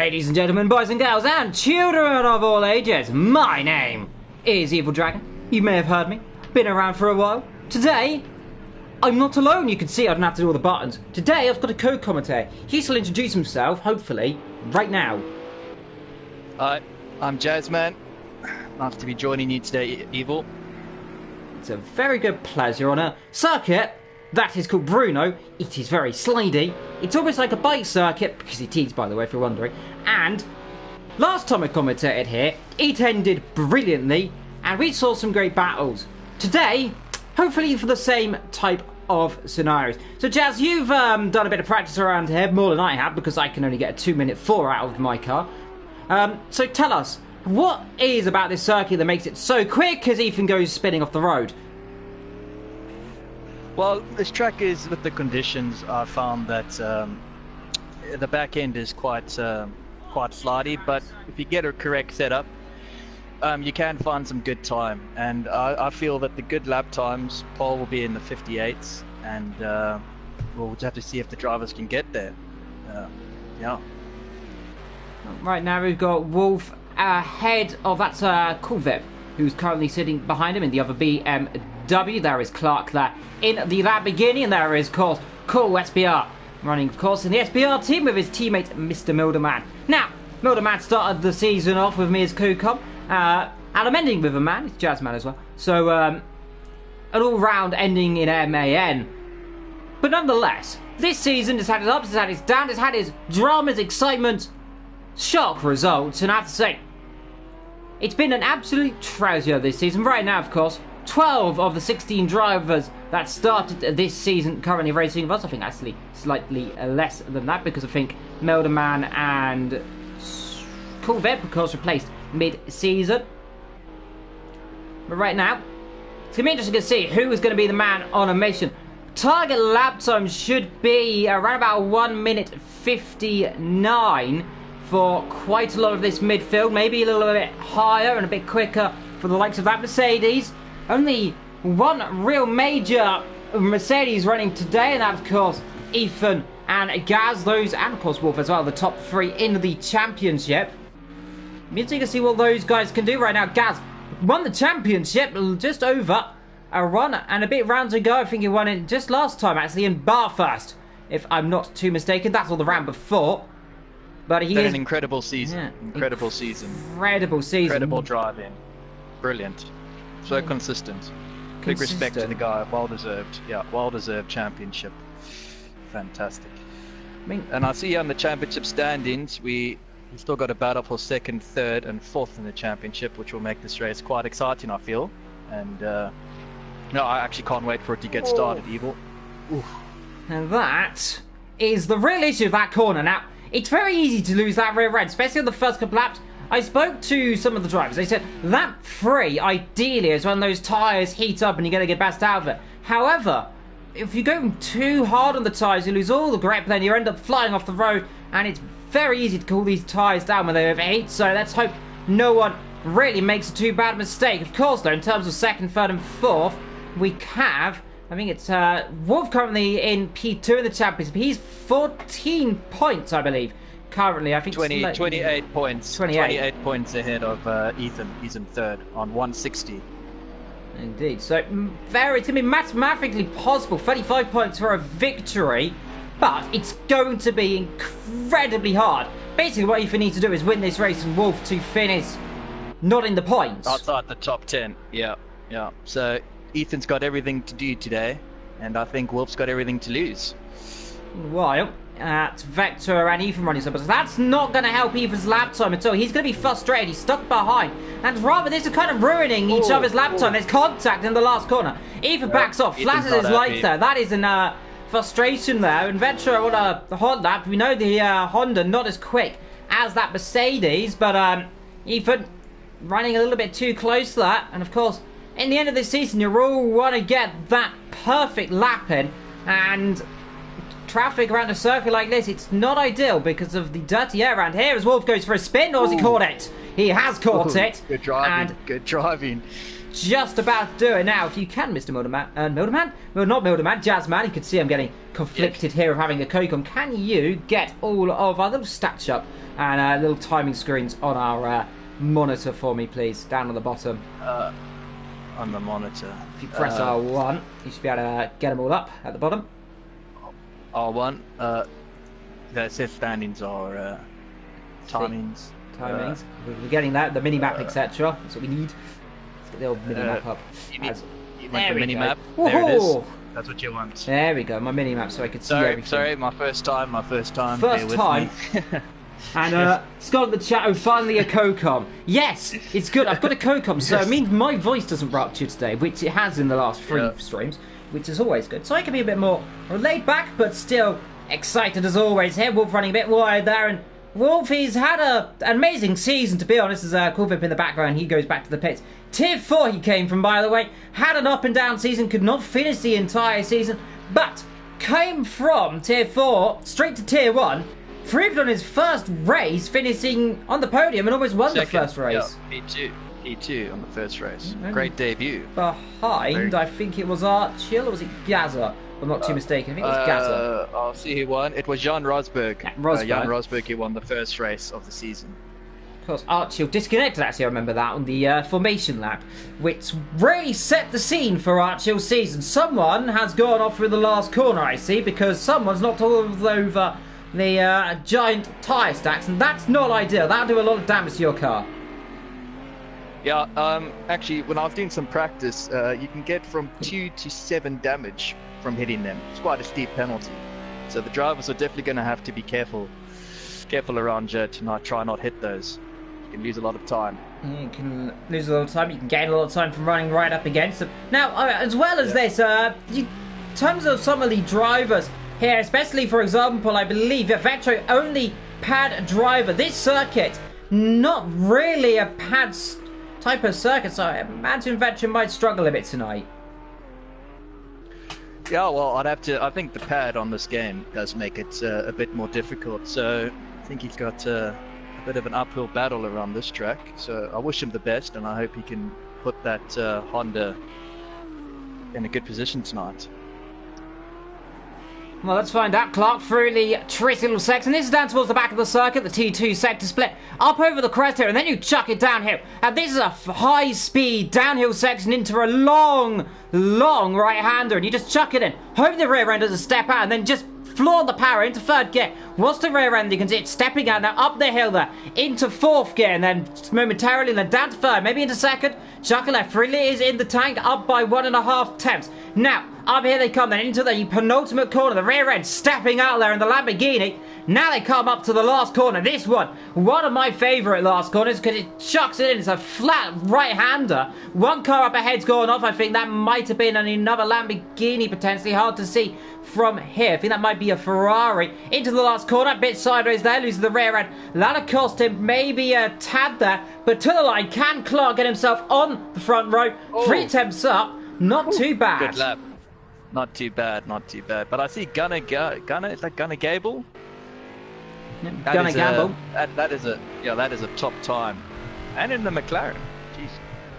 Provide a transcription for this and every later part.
Ladies and gentlemen, boys and girls, and children of all ages, my name is Evil Dragon. You may have heard me, been around for a while. Today, I'm not alone, you can see I don't have to do all the buttons. Today, I've got a co-commentator. He shall introduce himself, hopefully, right now. Hi, I'm Jazzman. Nice to be joining you today, Evil. It's a very good pleasure on a circuit that is called Brno. It is very slidey. It's almost like a bike circuit, because it is, by the way, if you're wondering. And last time I commentated here, it ended brilliantly, and we saw some great battles. Today, hopefully for the same type of scenarios. So Jazz, you've done a bit of practice around here, more than I have, because I can only get a 2-minute 4 out of my car. So tell us, what is about this circuit that makes it so quick as Ethan goes spinning off the road? Well, this track is, with the conditions, I found that the back end is quite slidey, but if you get a correct setup, you can find some good time. And I feel that the good lap times, Paul will be in the 58s, and we'll just have to see if the drivers can get there. Yeah. Right now we've got Wolf ahead of that Corvette, who's currently sitting behind him in the other BMW. There is Clark there in the lap beginning, and there is, of course, Cool SBR running, of course, in the SBR team with his teammate Mr. Milderman. Now, Milderman started the season off with me as co-com, and I'm ending with a man, it's Jazzman as well. So, an all-round ending in MAN. But nonetheless, this season has had its ups, it's had its downs, it's had its dramas, excitement, shock results, and I have to say, it's been an absolute treasure this season. Right now, of course, 12 of the 16 drivers that started this season currently racing with us. I think actually slightly less than that, because I think Melderman and Corvette, of course, replaced mid-season. But right now, it's going to be interesting to see who is going to be the man on a mission. Target lap time should be around about 1 minute 59 for quite a lot of this midfield. Maybe a little bit higher and a bit quicker for the likes of that Mercedes. Only one real major Mercedes running today, and that, of course, Ethan and Gaz. Those, and of course Wolf as well, the top 3 in the championship. Interesting to see what those guys can do right now. Gaz won the championship just over a run and a bit round to go. I think he won it just last time, actually, in Barfirst, if I'm not too mistaken. That's all the round before. But he is an incredible season. Yeah, incredible season. Incredible season. Incredible driving. Brilliant. So consistent. Big respect to the guy. Well deserved. Yeah, well deserved championship. Fantastic. And I see on the championship standings, we still got a battle for 2nd, 3rd, and 4th in the championship, which will make this race quite exciting, I feel. And no, I actually can't wait for it to get started, Evil. Oof. And that is the real issue of that corner. Now, it's very easy to lose that rear end, especially on the first couple laps. I spoke to some of the drivers. They said lap 3, ideally, is when those tyres heat up and you're going to get best out of it. However, if you go too hard on the tyres, you lose all the grip, then you end up flying off the road, and it's very easy to cool these tyres down when they overheat. So let's hope no one really makes a too bad mistake. Of course, though, in terms of 2nd, 3rd, and 4th, we have, I think it's Wolf currently in P2 in the championship. He's 14 points, I believe. Currently, I think 28 points. 28 points ahead of Ethan. He's in 3rd on 160. Indeed. So, it's going to be mathematically possible. 35 points for a victory, but it's going to be incredibly hard. Basically, what Ethan needs to do is win this race and Wolf to finish not in the points. Outside the top 10. Yeah. So, Ethan's got everything to do today, and I think Wolf's got everything to lose. Well, that's Vector and Ethan running so, but that's not going to help Ethan's lap time at all. He's going to be frustrated. He's stuck behind, and rather this is kind of ruining each other's lap time. There's contact in the last corner. Ethan backs off, flashes his lights there. That is an frustration there. And Vector on the hot lap. We know the Honda not as quick as that Mercedes, but Ethan running a little bit too close to that. And of course, in the end of this season, you all want to get that perfect lap in, and traffic around a circuit like this, it's not ideal because of the dirty air around here. As Wolf goes for a spin, or has he caught it? He has caught it. Good driving. Good driving. just about to do it now. If you can, Mr. Milderman, Milderman? Well, not Milderman, Jazzman. You can see I'm getting conflicted here of having a COCOM. Can you get all of our little stats up and little timing screens on our monitor for me, please? Down on the bottom. On the monitor. If you press R1, you should be able to get them all up at the bottom. R1. The set standings are timings. Timings. We're getting that, the mini-map, etc. That's what we need. Let's get the old mini-map up. You want the mini-map? There it is. That's what you want. There we go, my mini-map, so I could see everything. Sorry, my first time. First time? And Scott in the chat, oh, finally a COCOM. Yes, it's good. I've got a COCOM, so it means my voice doesn't rupture today, which it has in the last 3 streams, which is always good. So I can be a bit more laid back, but still excited as always. Here, Wolf running a bit wide there, and Wolf, he's had an amazing season, to be honest. There's a cool Vip in the background. He goes back to the pits. Tier 4 he came from, by the way. Had an up and down season, could not finish the entire season, but came from Tier 4 straight to Tier 1. Proved on his first race, finishing on the podium and almost won the first race. Yeah, P2 on the first race. Great debut. Behind, I think it was Archill, or was it Gaza? I'm not too mistaken. I think it was Gaza. I'll see who won. It was Jan Rosberg. Jan Rosberg, who won the first race of the season. Of course, Archill disconnected, actually, I remember that, on the formation lap, which really set the scene for Archill's season. Someone has gone off through the last corner, I see, because someone's knocked all over the giant tyre stacks, and that's not ideal. That'll do a lot of damage to your car. Yeah, actually, when I was doing some practice, you can get from 2 to 7 damage from hitting them. It's quite a steep penalty. So the drivers are definitely going to have to be careful around here to not try not hit those. You can lose a lot of time. You can lose a lot of time. You can gain a lot of time from running right up against them. Now, as well as this, in terms of some of the drivers here, especially, for example, I believe Vetro only pad driver. This circuit, not really a pad type of circuit, so I imagine Vetro might struggle a bit tonight. Yeah, well, I think the pad on this game does make it a bit more difficult, so I think he's got a bit of an uphill battle around this track, so I wish him the best, and I hope he can put that Honda in a good position tonight. Well, let's find out. Clark through the tricky little section. This is down towards the back of the circuit, the T2 sector split. Up over the crest here, and then you chuck it downhill. And this is a high-speed downhill section into a long right-hander, and you just chuck it in. Hope the rear end doesn't step out, and then just floor the power into third gear. What's the rear end? You can see it stepping out now up the hill there into fourth gear, and then momentarily, and then down to third, maybe into second. Chuck it left. 3 litres in the tank, up by 1.5 tenths. Now, up here they come then into the penultimate corner. The rear end stepping out there in the Lamborghini. Now they come up to the last corner. This one of my favourite last corners, because it chucks it in. It's a flat right-hander. One car up ahead's going off. I think that might have been another Lamborghini, potentially. Hard to see from here. I think that might be a Ferrari. Into the last corner, a bit sideways there, loses the rear end. That'll cost him maybe a tad there, but to the line. Can Clark get himself on the front row? 3 attempts up. Not too bad. Good lap. Not too bad, not too bad. But I see Gunnar, is that Gunnar Gable? Gunnar Gamble. That is a top time. And in the McLaren. Jeez,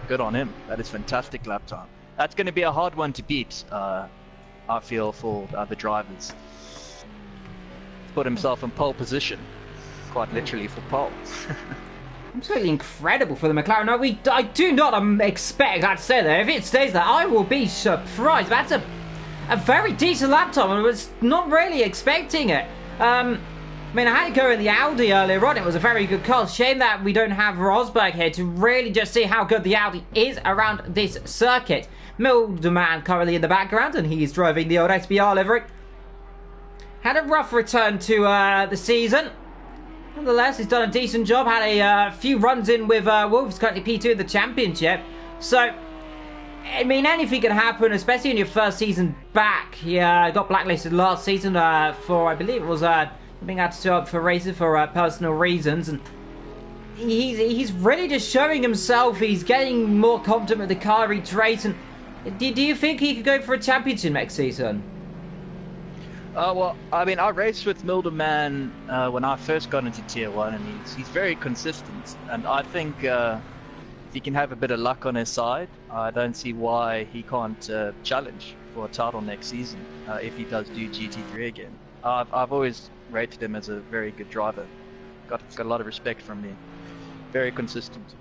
good on him. That is fantastic lap time. That's going to be a hard one to beat, I feel, for the other drivers. Put himself in pole position. Quite literally for pole. Absolutely incredible for the McLaren. Now, I do not expect that to stay there. If it stays there, I will be surprised. That's a very decent lap time. I was not really expecting it. I mean, I had to go in the Audi earlier on. It was a very good car. Shame that we don't have Rosberg here to really just see how good the Audi is around this circuit. Milderman currently in the background, and he's driving the old SBR livery. Had a rough return to the season. Nonetheless, he's done a decent job. Had a few runs in with Wolves, currently P2 in the championship. So, I mean, anything can happen, especially in your first season back. He got blacklisted last season for, I believe it was being had to show up for races for personal reasons. And he's really just showing himself. He's getting more confident with the car each race. And do you think he could go for a championship next season? Well, I mean, I raced with Milderman when I first got into Tier 1, and he's very consistent. And I think the he can have a bit of luck on his side, I don't see why he can't challenge for a title next season if he does do GT3 again. I've always rated him as a very good driver. Got a lot of respect from me. Very consistent.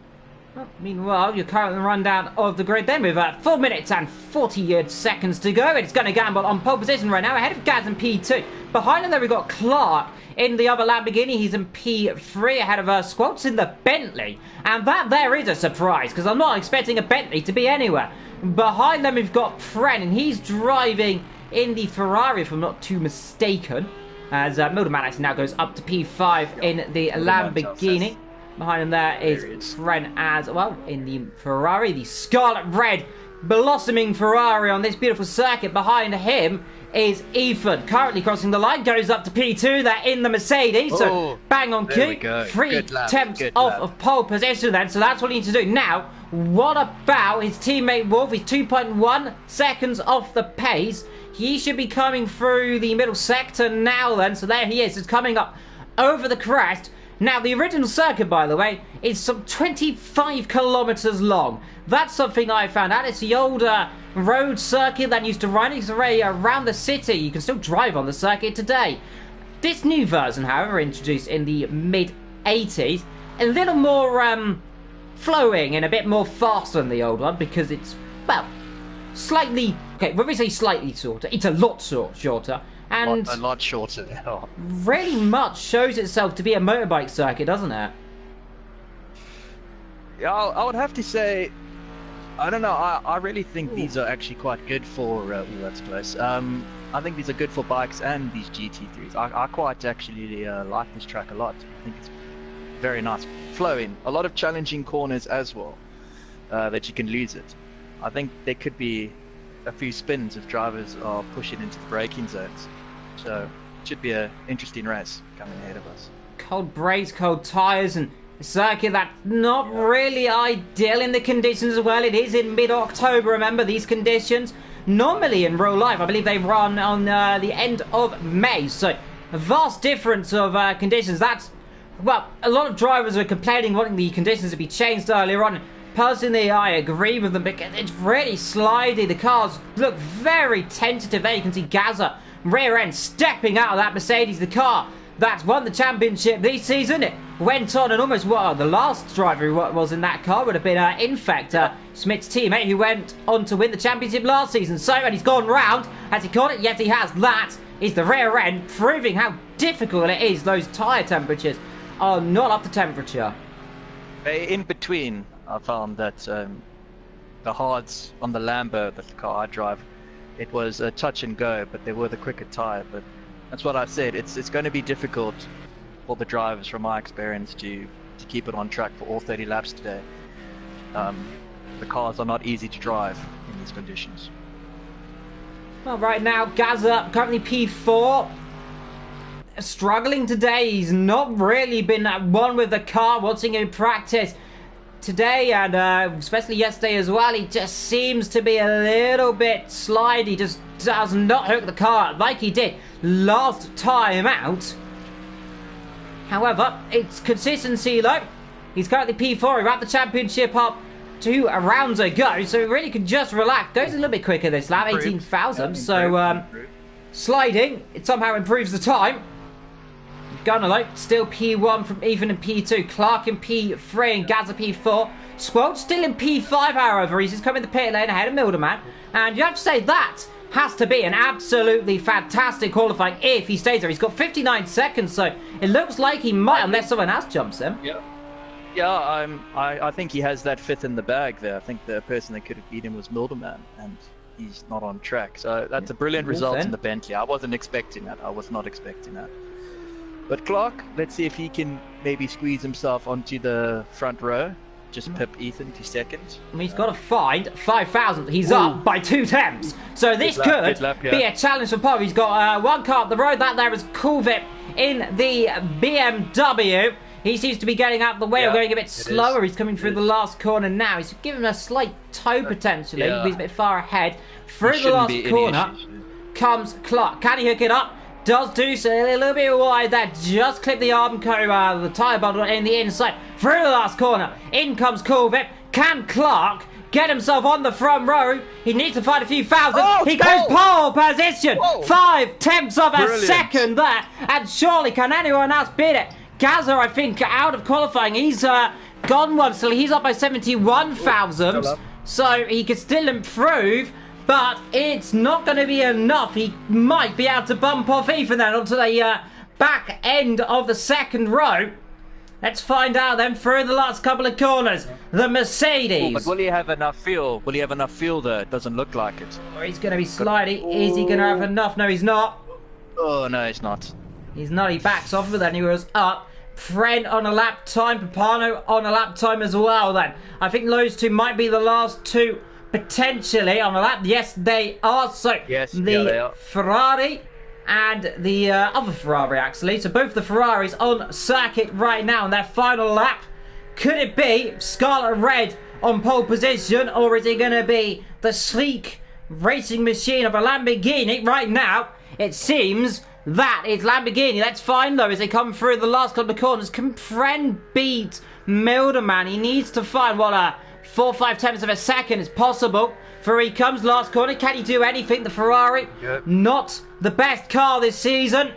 Well, meanwhile, you're currently run down of the grid then with 4 minutes and 48 seconds to go. It's going to gamble on pole position right now, ahead of Gaz in P2. Behind him there we've got Clark in the other Lamborghini. He's in P3 ahead of Squelch in the Bentley. And that there is a surprise, because I'm not expecting a Bentley to be anywhere. Behind them we've got Pren, and he's driving in the Ferrari, if I'm not too mistaken. As Mildeman actually now goes up to P5 in the Lamborghini. Behind him there is Pren as well in the Ferrari, the scarlet red blossoming Ferrari on this beautiful circuit. Behind him is Ethan, currently crossing the line, goes up to P2 there in the Mercedes. So bang on cue, 3 attempts off of pole position then, so that's what he needs to do. Now, what about his teammate Wolf? He's 2.1 seconds off the pace. He should be coming through the middle sector now then, so there he is. He's coming up over the crest. Now, the original circuit, by the way, is some 25 kilometers long. That's something I found out. It's the older road circuit that used to run around the city. You can still drive on the circuit today. This new version, however, introduced in the mid-80s, a little more flowing and a bit more fast than the old one, because it's, well, slightly, okay, when we say slightly shorter, it's a lot shorter. And a lot shorter. Oh. Really much shows itself to be a motorbike circuit, doesn't it? Yeah, I would have to say, I don't know, I really think these are actually quite good for Let's Place. I think these are good for bikes and these GT3s. I quite actually like this track a lot. I think it's very nice. Flowing, a lot of challenging corners as well, that you can lose it. I think there could be a few spins if drivers are pushing into the braking zones. So it should be an interesting race coming ahead of us. Cold brakes, cold tyres, and a circuit that's not really ideal in the conditions as well. It is in mid-October, remember, these conditions. Normally in real life, I believe they run on the end of May. So a vast difference of conditions. That's, well, a lot of drivers are complaining, wanting the conditions to be changed earlier on. Personally, I agree with them because it's really slidey. The cars look very tentative. There you can see Gaza rear end stepping out of that Mercedes. The car that's won the championship this season. It went on and almost, well, the last driver who was in that car would have been Infector, Smith's teammate, who went on to win the championship last season. So, and he's gone round. Has he caught it? Yes, he has. That is the rear end, proving how difficult it is. Those tyre temperatures are not up to temperature. In between, I found that the hards on the Lambo, the car I drive, it was a touch and go, but they were the quicker tyre. But that's what I said. It's going to be difficult for the drivers, from my experience, to keep it on track for all 30 laps today. The cars are not easy to drive in these conditions. Well, right now, Gaza currently P4. Struggling today. He's not really been one with the car, watching him practice today, and especially yesterday as well. He just seems to be a little bit slidey. He just does not hook the car up like he did last time out. However, it's consistency though. He's currently P4. He wrapped the championship up 2 rounds ago, so he really can just relax. Goes a little bit quicker this lap, 18,000. So sliding, it somehow improves the time. Gunner though, still P1 from Ethan in P2, Clark in P3 and Gaza P4. Squelch still in P5, however. He's just coming the pit lane ahead of Mildeman. And you have to say that has to be an absolutely fantastic qualifying if he stays there. He's got 59 seconds, so it looks like he might, unless someone else jumps him. Yeah, I think he has that 5th in the bag there. I think the person that could have beat him was Mildeman, and he's not on track. So that's a brilliant result in the Bentley. I wasn't expecting that. I was not expecting that. But Clark, let's see if he can maybe squeeze himself onto the front row. Just pip Ethan to second. I mean, he's got to find 5,000. He's up by 2 attempts. So this could be a challenge for Pop. He's got 1 car up the road. That there is Coolvip in the BMW. He seems to be getting out of the way or going a bit slower. He's coming through the last corner now. He's given a slight toe potentially. He's a bit far ahead. Through the last corner comes Clark. Can he hook it up? Does do so, a little bit wide there, just clip the Armco, the tyre bundle in the inside, through the last corner, in comes Coolvip, Can Clark get himself on the front row? He needs to find a few thousand. He goes oh. pole position. Whoa. 5/10 of a Brilliant. second there. And surely can anyone else beat it? Gaza, I think, out of qualifying. He's gone one, so he's up by 71 thousandths. So he could still improve, but it's not going to be enough. He might be able to bump off Ethan then onto the back end of the second row. Let's find out then through the last couple of corners. The Mercedes. But will he have enough fuel? Will he have enough fuel there? It doesn't look like it. Oh, he's going to be sliding. Is he going to have enough? No, he's not. Oh, no, he's not. He's not. He backs off, but then he was up. Fren on a lap time. Papano on a lap time as well then. I think those two might be the last two potentially on a lap. Yes, they are. So yes, they are. Ferrari and the other Ferrari actually. So both the Ferraris on circuit right now in their final lap. Could it be Scarlet Red on pole position, or is it going to be the sleek racing machine of a Lamborghini? Right now, it seems that it's Lamborghini. Let's find though as they come through the last couple of corners. Can Fren beat Milderman? He needs to find what 4/5 of a second is possible. Through he comes, last corner. Can he do anything? The Ferrari, not the best car this season.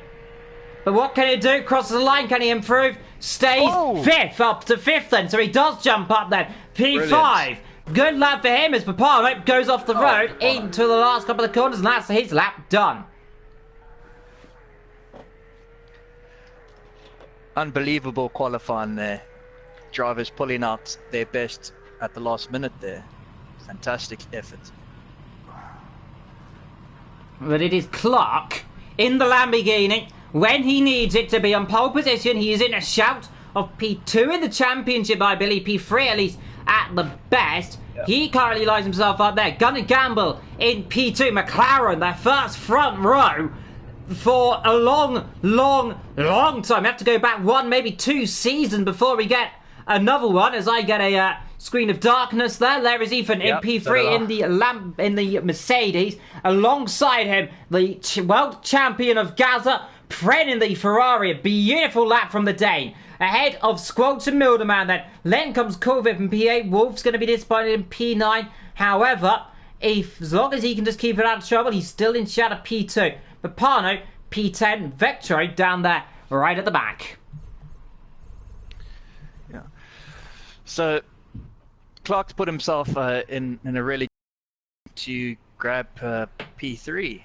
But what can he do? Crosses the line. Can he improve? Stays fifth, up to fifth then. So he does jump up then. P5. Brilliant. Good lap for him as Papano goes off the road into the last couple of corners, and that's his lap done. Unbelievable qualifying there. Drivers pulling out their best at the last minute there. Fantastic effort. But it is Clark in the Lamborghini when he needs it to be on pole position. He is in a shout of P2 in the championship, I believe. P3 at least at the best. Yep. He currently lies himself up there. Gunnar Gamble in P2. McLaren, their first front row for a long time. We have to go back one, maybe 2 seasons before we get another one. As I get a screen of darkness there. There is Ethan in P3 in the Mercedes. Alongside him, the world champion of Gaza, Fren in the Ferrari. A beautiful lap from the Dane. Ahead of Squelch and Milderman then. Then comes Corvette in P8. Wolf's going to be disappointed in P9. However, as long as he can just keep it out of trouble, he's still in shadow P2. Papano, P10, Vectro down there, right at the back. Yeah. So, Clark's put himself in a really to grab P3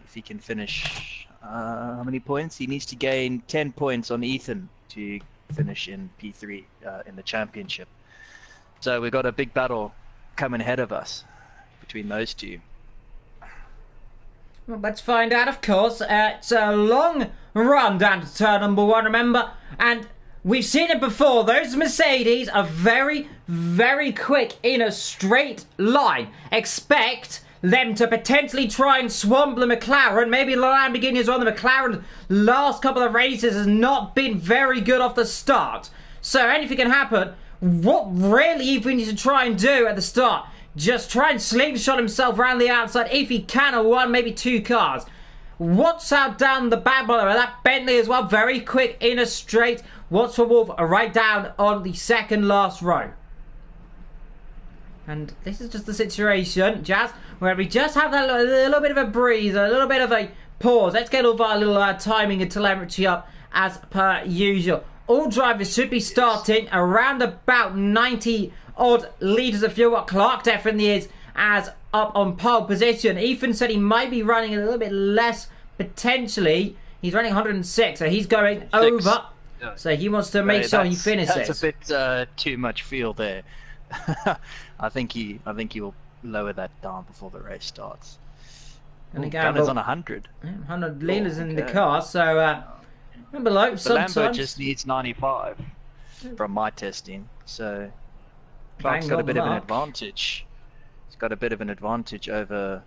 if he can finish. How many points? He needs to gain 10 points on Ethan to finish in P3 in the championship. So we've got a big battle coming ahead of us between those two. Well, let's find out, of course. It's a long run down to turn number 1, remember? And we've seen it before. Those Mercedes are very, very quick in a straight line. Expect them to potentially try and swamp the McLaren. Maybe the Lamborghini as well. The McLaren last couple of races has not been very good off the start. So anything can happen. What really we need to try and do at the start? Just try and slingshot himself around the outside if he can, or 1, maybe 2 cars. Watch out down the back below. That Bentley as well, very quick in a straight. Watch for Wolf right down on the second last row. And this is just the situation, Jazz, where we just have that little bit of a breeze, a little bit of a pause. Let's get all of our little timing and telemetry up as per usual. All drivers should be starting around about 90 odd litres of fuel. What Clark definitely is as up on pole position. Ethan said he might be running a little bit less potentially. He's running 106, so he's going over. Yeah. So he wants to make sure he finishes. That's a bit too much fuel there. I think he will lower that down before the race starts. And Gunner's on 100. 100 litres in the car, so below. The Lambo just needs 95 from my testing, so Clark's got a bit of an advantage. He's got a bit of an advantage over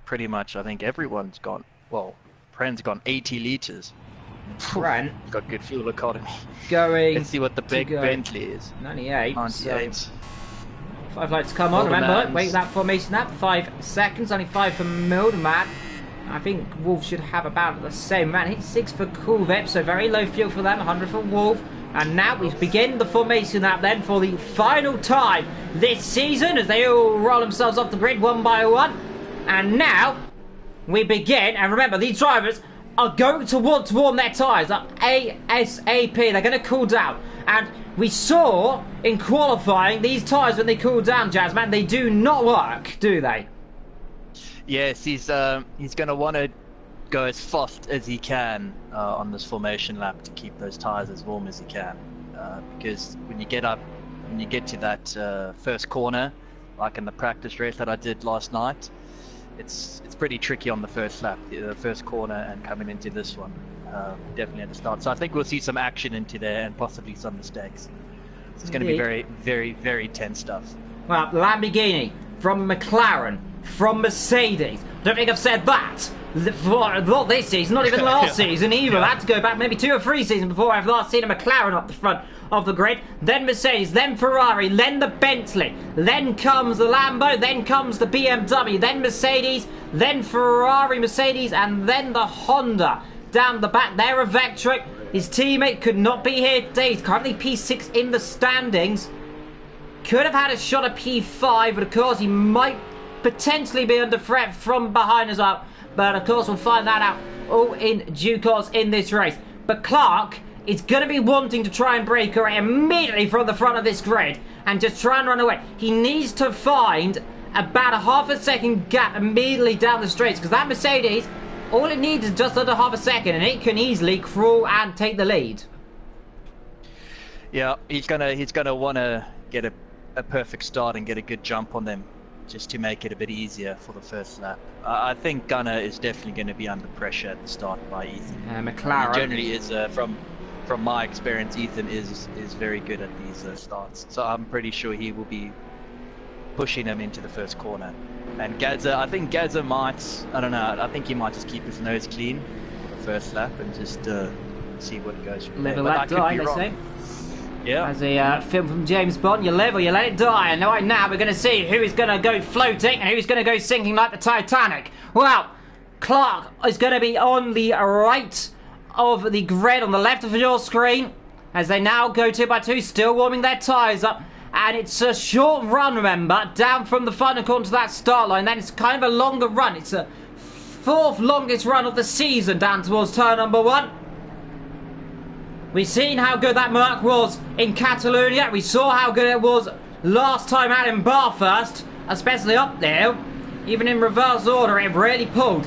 pretty much, I think everyone's gone. Well, Pren's gone 80 litres. Pren got good fuel economy. Going. Let's see what the big Bentley is. 98. 98. So 5 lights come on. Remember, wait that formation up. 5 seconds. Only 5 for Milderman. I think Wolf should have about the same amount. Hit 6 for Corvette, so very low fuel for them. 100 for Wolf. And now we begin the formation lap then for the final time this season as they all roll themselves off the grid one by one. And now we begin, and remember, these drivers are going to want to warm their tyres up ASAP. They're going to cool down. And we saw in qualifying these tyres when they cool down, Jazzman, they do not work, do they? Yes, he's going to want to go as fast as he can on this formation lap to keep those tyres as warm as he can. Because when you get to that first corner, like in the practice race that I did last night, it's pretty tricky on the first lap, the first corner, and coming into this one, definitely at the start. So I think we'll see some action into there and possibly some mistakes. So it's going to be very, very, very tense stuff. Well, Lamborghini, from McLaren, from Mercedes. Don't think I've said that. Not this season, not even last season either. I had to go back maybe 2 or 3 seasons before I've last seen a McLaren up the front of the grid. Then Mercedes, then Ferrari, then the Bentley, then comes the Lambo, then comes the BMW, then Mercedes, then Ferrari, Mercedes, and then the Honda. Down the back there of Vectric. His teammate could not be here today. He's currently P6 in the standings. Could have had a shot at P5, but of course he might potentially be under threat from behind as well. But of course we'll find that out all in due course in this race. But Clark is going to be wanting to try and break away immediately from the front of this grid and just try and run away. He needs to find about a half a second gap immediately down the straights, because that Mercedes, all it needs is just under half a second and it can easily crawl and take the lead. Yeah, he's gonna want to get a perfect start and get a good jump on them, just to make it a bit easier for the first lap. I think Gunnar is definitely going to be under pressure at the start by Ethan. McLaren He generally is, from my experience, Ethan is very good at these starts. So I'm pretty sure he will be pushing him into the first corner. And Gazza, I think Gazza might, I don't know, I think he might just keep his nose clean for the first lap and just see what goes from there. Live and let die, they say. Yeah. As a film from James Bond, you live or you let it die. And right now we're going to see who is going to go floating and who's going to go sinking like the Titanic. Well, Clark is going to be on the right of the grid, on the left of your screen, as they now go 2 by 2, still warming their tyres up. And it's a short run, remember, down from the final corner to that start line. Then it's kind of a longer run. It's the 4th longest run of the season down towards turn number 1. We've seen how good that Merc was in Catalonia. We saw how good it was last time out in Bathurst, especially up there. Even in reverse order, it really pulled.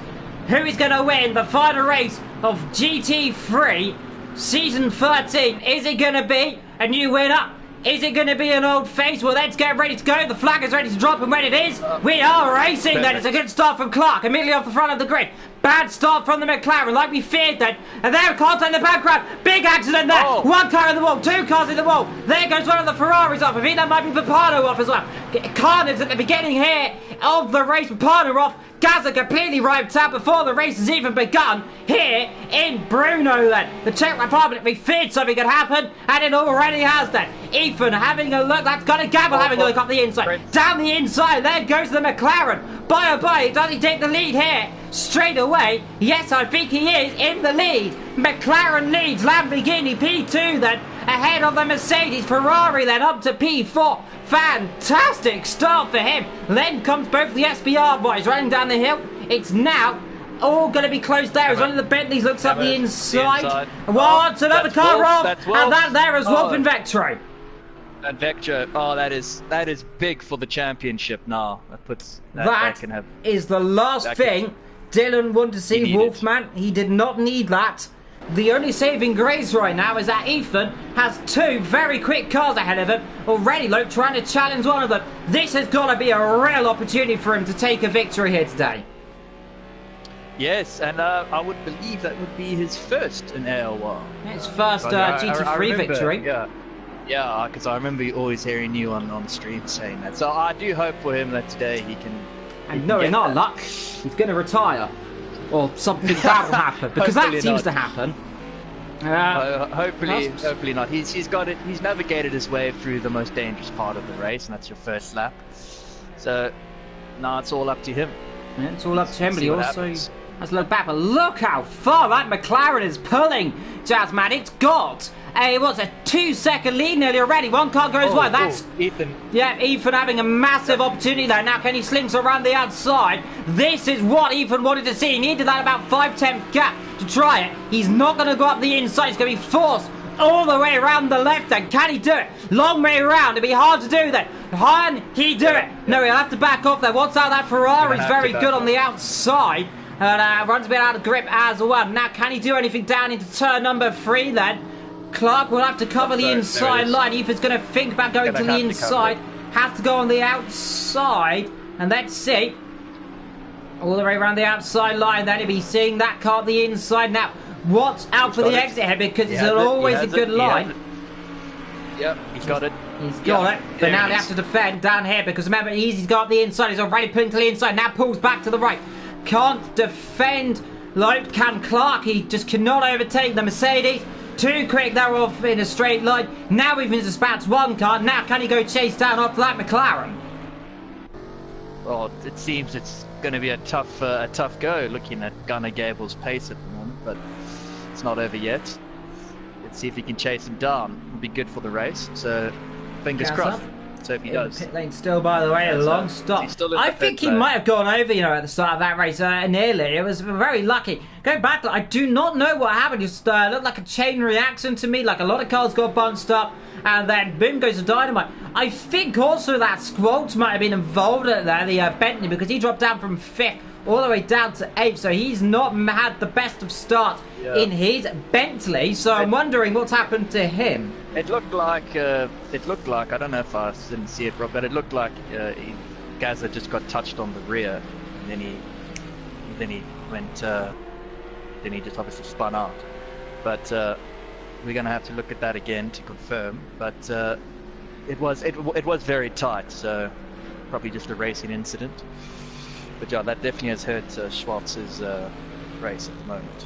Who is going to win the final race of GT3 Season 13? Is it going to be a new winner? Is it going to be an old face? Well, let's get ready to go. The flag is ready to drop, and when it is, we are racing. Then it's a good start from Clark, immediately off the front of the grid. Bad start from the McLaren, like we feared then. And there, cars in the background. Big accident there. Oh. 1 car in the wall, 2 cars in the wall. There goes one of the Ferraris off. I think that might be Papano off as well. Carnage at the beginning here of the race. Papano off. Gazza completely wiped out before the race has even begun here in Brno then. The Czech Republic, we feared something could happen, and it already has then. Ethan having a look, that's got a Gabble having a look up the inside. Down the inside, there goes the McLaren. By does he take the lead here straight away? Yes, I think he is in the lead. McLaren leads, Lamborghini P2 then, ahead of the Mercedes. Ferrari then up to P4. Fantastic start for him. Then comes both the SBR boys running down the hill. It's now all going to be closed there as one of the Bentleys looks up the inside. What's another car off? And that there is Wolf and Vectro. And Vectro, oh, that is big for the championship now. That can have, is the last thing Dylan wanted to see. Wolfman, he did not need that. The only saving grace right now is that Ethan has 2 very quick cars ahead of him. Already, Luke, trying to challenge one of them. This has got to be a real opportunity for him to take a victory here today. Yes, and I would believe that would be his first in AOR. His first GT3 victory. Yeah, because I remember always hearing you on stream saying that. So I do hope for him that today he can. And knowing our luck, he's going to retire. Or something bad will happen, because that seems to happen. Hopefully not. He's got it. He's navigated his way through the most dangerous part of the race, and that's your first lap. So now it's all up to him. Yeah, it's all up to him, but he also has to look back. But look how far that McLaren is pulling, Jazzman. It's got a 2-second lead nearly already. One car goes wide. That's Ethan. Yeah, Ethan having a massive opportunity there. Now can he slinks around the outside? This is what Ethan wanted to see. He needed that about 5-10 gap to try it. He's not going to go up the inside. He's going to be forced all the way around the left end. Can he do it? Long way around. It'll be hard to do that. Can he do it? No, he'll have to back off there. What's out? That Ferrari's very good on the outside. And runs a bit out of grip as well. Now, can he do anything down into turn number 3 then? Clark will have to cover the inside line. Ethan's going to think about going to the inside. Has to go on the outside. And let's see. All the way around the outside line. Then he'll be seeing that car at the inside. Now, watch out for the exit here because it's always a good line. Yep, he's got it. He's got it. But now they have to defend down here because remember, he's got the inside. He's already pulling to the inside. Now pulls back to the right. Can't defend like can Clark. He just cannot overtake the Mercedes. Too quick, they're off in a straight line. Now even dispatched one car. Now can he go chase down after that McLaren? Well, it seems it's going to be a tough go looking at Gunnar Gable's pace at the moment, but it's not over yet. Let's see if he can chase him down. It'll be good for the race. So fingers crossed. So if he does. Pit lane still, by the way, a long stop. I think he might have gone over, at the start of that race, nearly. It was very lucky. Going back to I do not know what happened. Just looked like a chain reaction to me. Like a lot of cars got bunched up, and then boom goes the dynamite. I think also that Squalts might have been involved at there, the Bentley, because he dropped down from 5th all the way down to 8th, so he's not had the best of starts in his Bentley. So I'm wondering what's happened to him. It looked like I don't know if I didn't see it, Rob, but it looked like Gazza just got touched on the rear, and then he just obviously spun out. But we're gonna have to look at that again to confirm. But it was very tight, so probably just a racing incident. But yeah, that definitely has hurt Schwartz's race at the moment.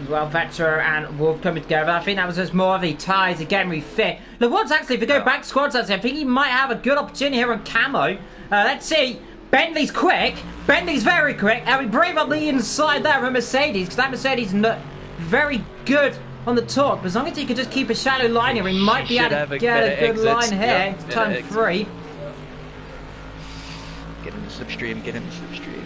As well, Vetcher and Wolf coming together. I think that was just more of the ties again with Fit. Look, what's actually, if we go back to squads, I think he might have a good opportunity here on Camo. Let's see. Bentley's quick. Bentley's very quick. And we brave up the inside there of Mercedes, because that Mercedes is very good on the torque. But as long as he could just keep a shallow line here, we might be able to get a good line here. It's turn 3. Get in the slipstream, get in the slipstream.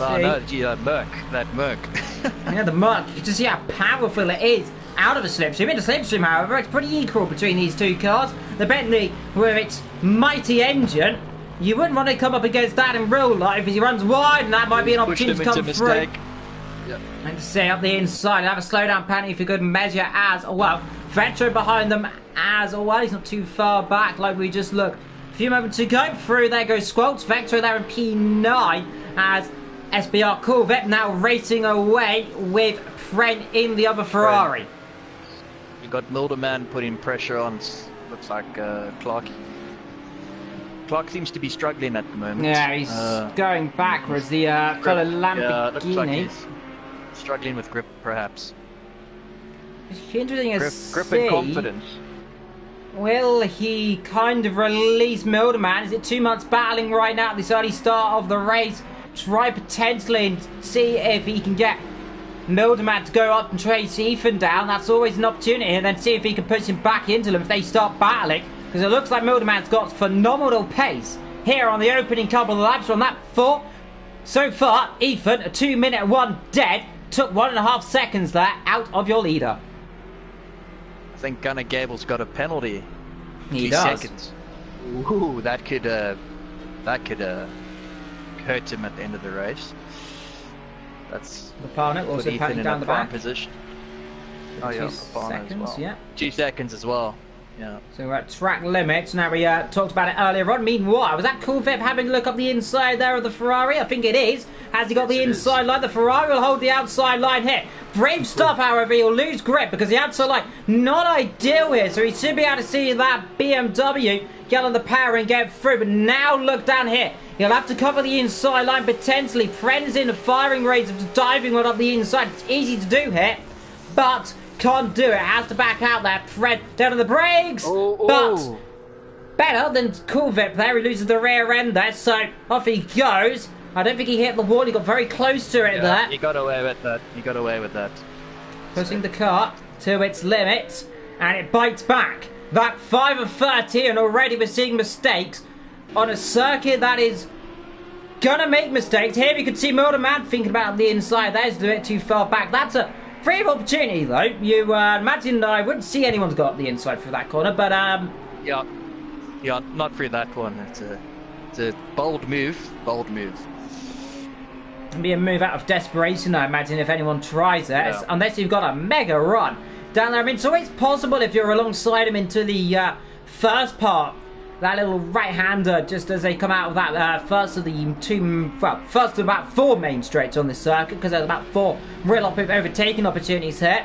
Oh no, gee, that Merc. Yeah, the Merc. You can just see how powerful it is out of a slipstream. In the slipstream, however, it's pretty equal between these two cars. The Bentley, with its mighty engine, you wouldn't want to come up against that in real life as he runs wide, and that might be an opportunity to come through. Yep. And to stay up the inside, have a slowdown penalty for good measure as well. Vetro behind them as well. He's not too far back like we just looked. A few moments to go through. There goes Squelch. Vector there in P9 as SBR Corvette now racing away with Fren in the other Ferrari. You got Milderman putting pressure on, looks like Clark. Clark seems to be struggling at the moment. Yeah, he's going backwards. The fellow Lamborghini. Looks like he's struggling with grip, perhaps. It's interesting as grip and confidence. Will he kind of release Milderman? Is it 2 months battling right now at this early start of the race? Try potentially and see if he can get Milderman to go up and chase Ethan down. That's always an opportunity. And then see if he can push him back into them if they start battling. Because it looks like Milderman's got phenomenal pace here on the opening couple of laps from that 4. So far, Ethan, a 2-minute 1 dead. Took 1.5 seconds there out of your leader. I think Gunnar Gable's got a penalty. He does. Seconds. Ooh, that could hurt him at the end of the race. That's the partner also patting down the back position. Oh yeah, 2 seconds, as well. yeah. 2 seconds as well. Yeah. So we're at track limits. Now we talked about it earlier on. Meanwhile, was that Corvette having a look up the inside there of the Ferrari? I think it is. Has he got the inside line? The Ferrari will hold the outside line here. Brave stuff, however, he'll lose grip because the outside line not ideal here. So he should be able to see that BMW get on the power and get through. But now look down here. He'll have to cover the inside line potentially. Friends in the firing range of diving one up the inside. It's easy to do here, but can't do it. Has to back out there. Fred down on the brakes, but better than Corvette there. He loses the rear end there, so off he goes. I don't think he hit the wall. He got very close to it there. He got away with that. pushing the car to its limit, and it bites back. That 5 of 30, and already we're seeing mistakes on a circuit that is gonna make mistakes. Here we could see Motorman thinking about the inside. There's a bit too far back. That's a free opportunity, though. You imagine I wouldn't see anyone's got the inside for that corner, but yeah, not through that one. It's a bold move. It'd be a move out of desperation, I imagine, if anyone tries it, Yeah. unless you've got a mega run down there. I mean, it's always possible if you're alongside him into the first part. That little right-hander, just as they come out of that first of about 4 main straights on this circuit, because there's about 4 real overtaking opportunities here.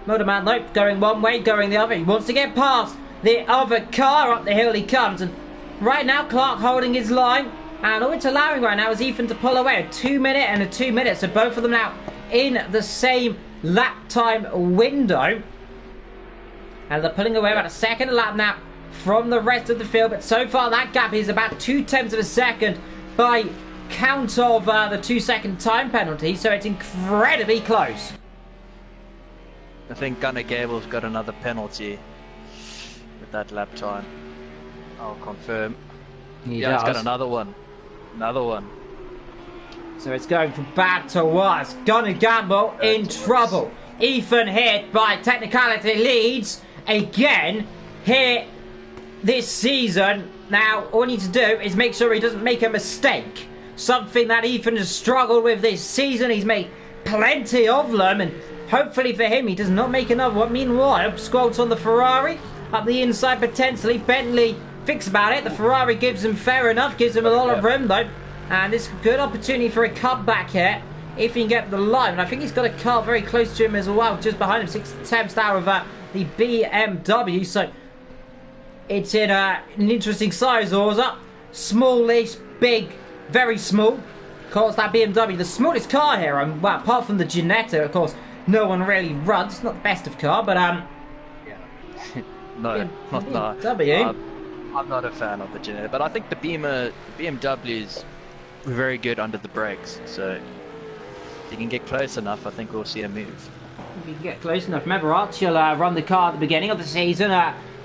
Motorman, though, going one way, going the other. He wants to get past the other car. Up the hill he comes, and right now Clark holding his line, and all it's allowing right now is Ethan to pull away. A 2-minute and a 2-minute, so both of them now in the same lap time window, and they're pulling away about a second a lap now from the rest of the field, but so far that gap is about 0.2 of a second by count of the 2-second time penalty, so it's incredibly close. I think Gunnar Gable's got another penalty with that lap time. I'll confirm. He He's got does. another one. So it's going from bad to worse. Gunnar Gamble in trouble. Ethan hit by technicality leads again here this season. Now all we need to do is make sure he doesn't make a mistake. Something that Ethan has struggled with this season. He's made plenty of them, and hopefully for him he does not make another one. Meanwhile, Squalt's on the Ferrari. Up the inside potentially. Bentley thinks about it. The Ferrari gives him fair enough. Gives him a lot of room though. And this is a good opportunity for a cutback here, if he can get the line. And I think he's got a car very close to him as well, just behind him, 6 attempts out of the BMW. So it's in an interesting size order. Smallish, big, very small. Of course, that BMW, the smallest car here. Well, apart from the Ginetta, of course, no one really runs. It's not the best of car, but no, not that. BMW. I'm not a fan of the Ginetta, but I think the BMWs were very good under the brakes. So if you can get close enough, I think we'll see a move. If you can get close enough. Remember, Archie run the car at the beginning of the season.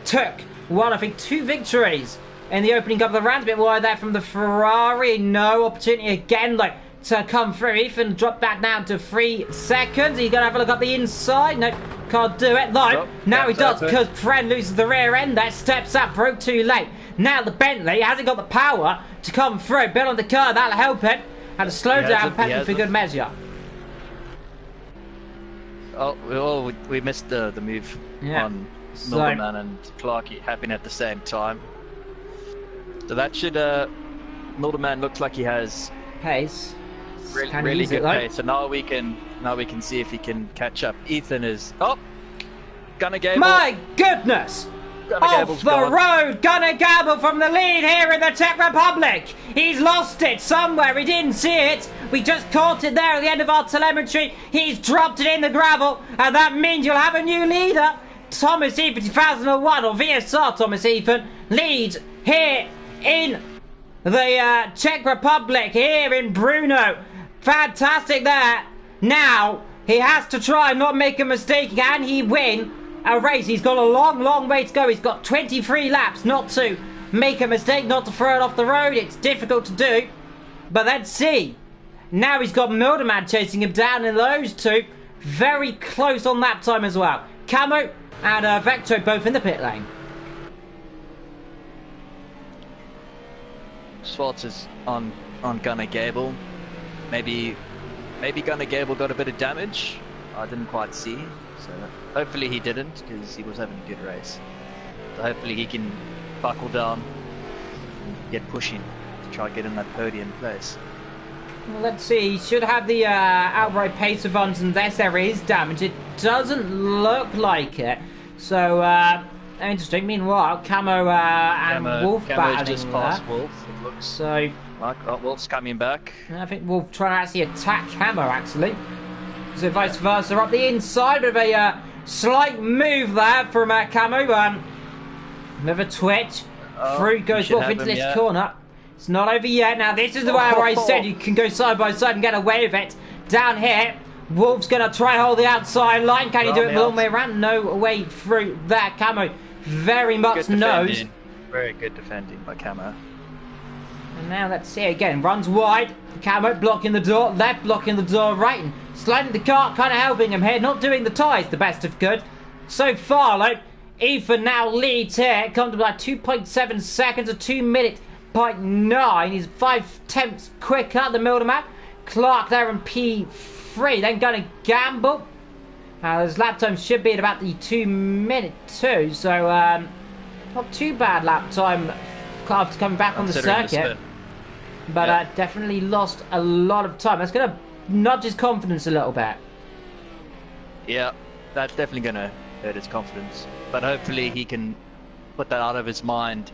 Took one, I think, 2 victories in the opening couple of rounds. A bit wide there from the Ferrari. No opportunity again, like, to come through. Ethan dropped back down to 3 seconds. He's going to have a look up the inside. No, can't do it. Though, now he does, because Fred loses the rear end there. Steps up, broke too late. Now the Bentley hasn't got the power to come through. Bit on the curve, that'll help it. And a slow down penalty for good measure. Oh, we missed the move on Milderman and Clarkey happening at the same time. So that should Milderman looks like he has pace. Really good pace. So now we can see if he can catch up. Ethan is Gunnar Gable. My goodness! Off the road, Gunnar Gable from the lead here in the Czech Republic. He's lost it somewhere. We didn't see it. We just caught it there at the end of our telemetry. He's dropped it in the gravel, and that means you'll have a new leader. Thomas Ethan 2001, or VSR Thomas Ethan, leads here in the Czech Republic, here in Brno. Fantastic there. Now he has to try and not make a mistake. Can he win a race? He's got a long way to go. He's got 23 laps not to make a mistake, not to throw it off the road. It's difficult to do, but let's see. Now he's got Milderman chasing him down, and those two very close on lap time as well. Camo and Vecto both in the pit lane. Schwartz is on Gunnar Gable. Maybe Gunnar Gable got a bit of damage. I didn't quite see. So hopefully he didn't, because he was having a good race. So hopefully he can buckle down and get pushing to try and get in that podium place. Well, let's see. He should have the outright pace advantage unless there is damage. It doesn't look like it. So interesting. Meanwhile, Camo and Wolf battling just past Wolf. It looks so. Like Wolf's coming back. I think Wolf trying to actually attack Camo actually. So vice versa up the inside. Bit of a slight move there from Camo. With a twitch. Through goes Wolf into this corner. It's not over yet. Now this is the way where I said you can go side by side and get away with it. Down here Wolf's going to try hold the outside line. Can he do it the long way out. around? No way through there. Camo very much Good knows. defending. Very good defending by Camo. And now let's see again. Runs wide. Camo blocking the door. Left blocking the door. Right. And sliding the car. Kind of helping him here. Not doing the tyres the best of good. So far, like, Ethan now leads here. It comes to about 2.7 seconds. A 2 minute 0.9. He's 5/10 quicker the middle of the map. Clark there in P3. Then going to gamble. His lap time should be at about the 2 minute 2. So, not too bad lap time after coming back on the circuit. But definitely lost a lot of time. That's going to nudge his confidence a little bit. Yeah, that's definitely going to hurt his confidence. But hopefully he can put that out of his mind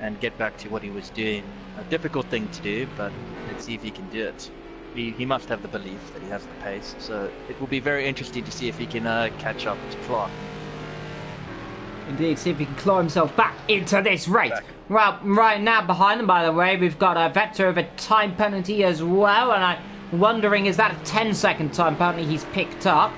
and get back to what he was doing. A difficult thing to do, but let's see if he can do it. He must have the belief that he has the pace. So it will be very interesting to see if he can catch up to Clark. Indeed, see if he can claw himself back into this race. Well, right now behind him, by the way, we've got a vector of a time penalty as well, and I'm wondering, is that a 10-second time penalty he's picked up?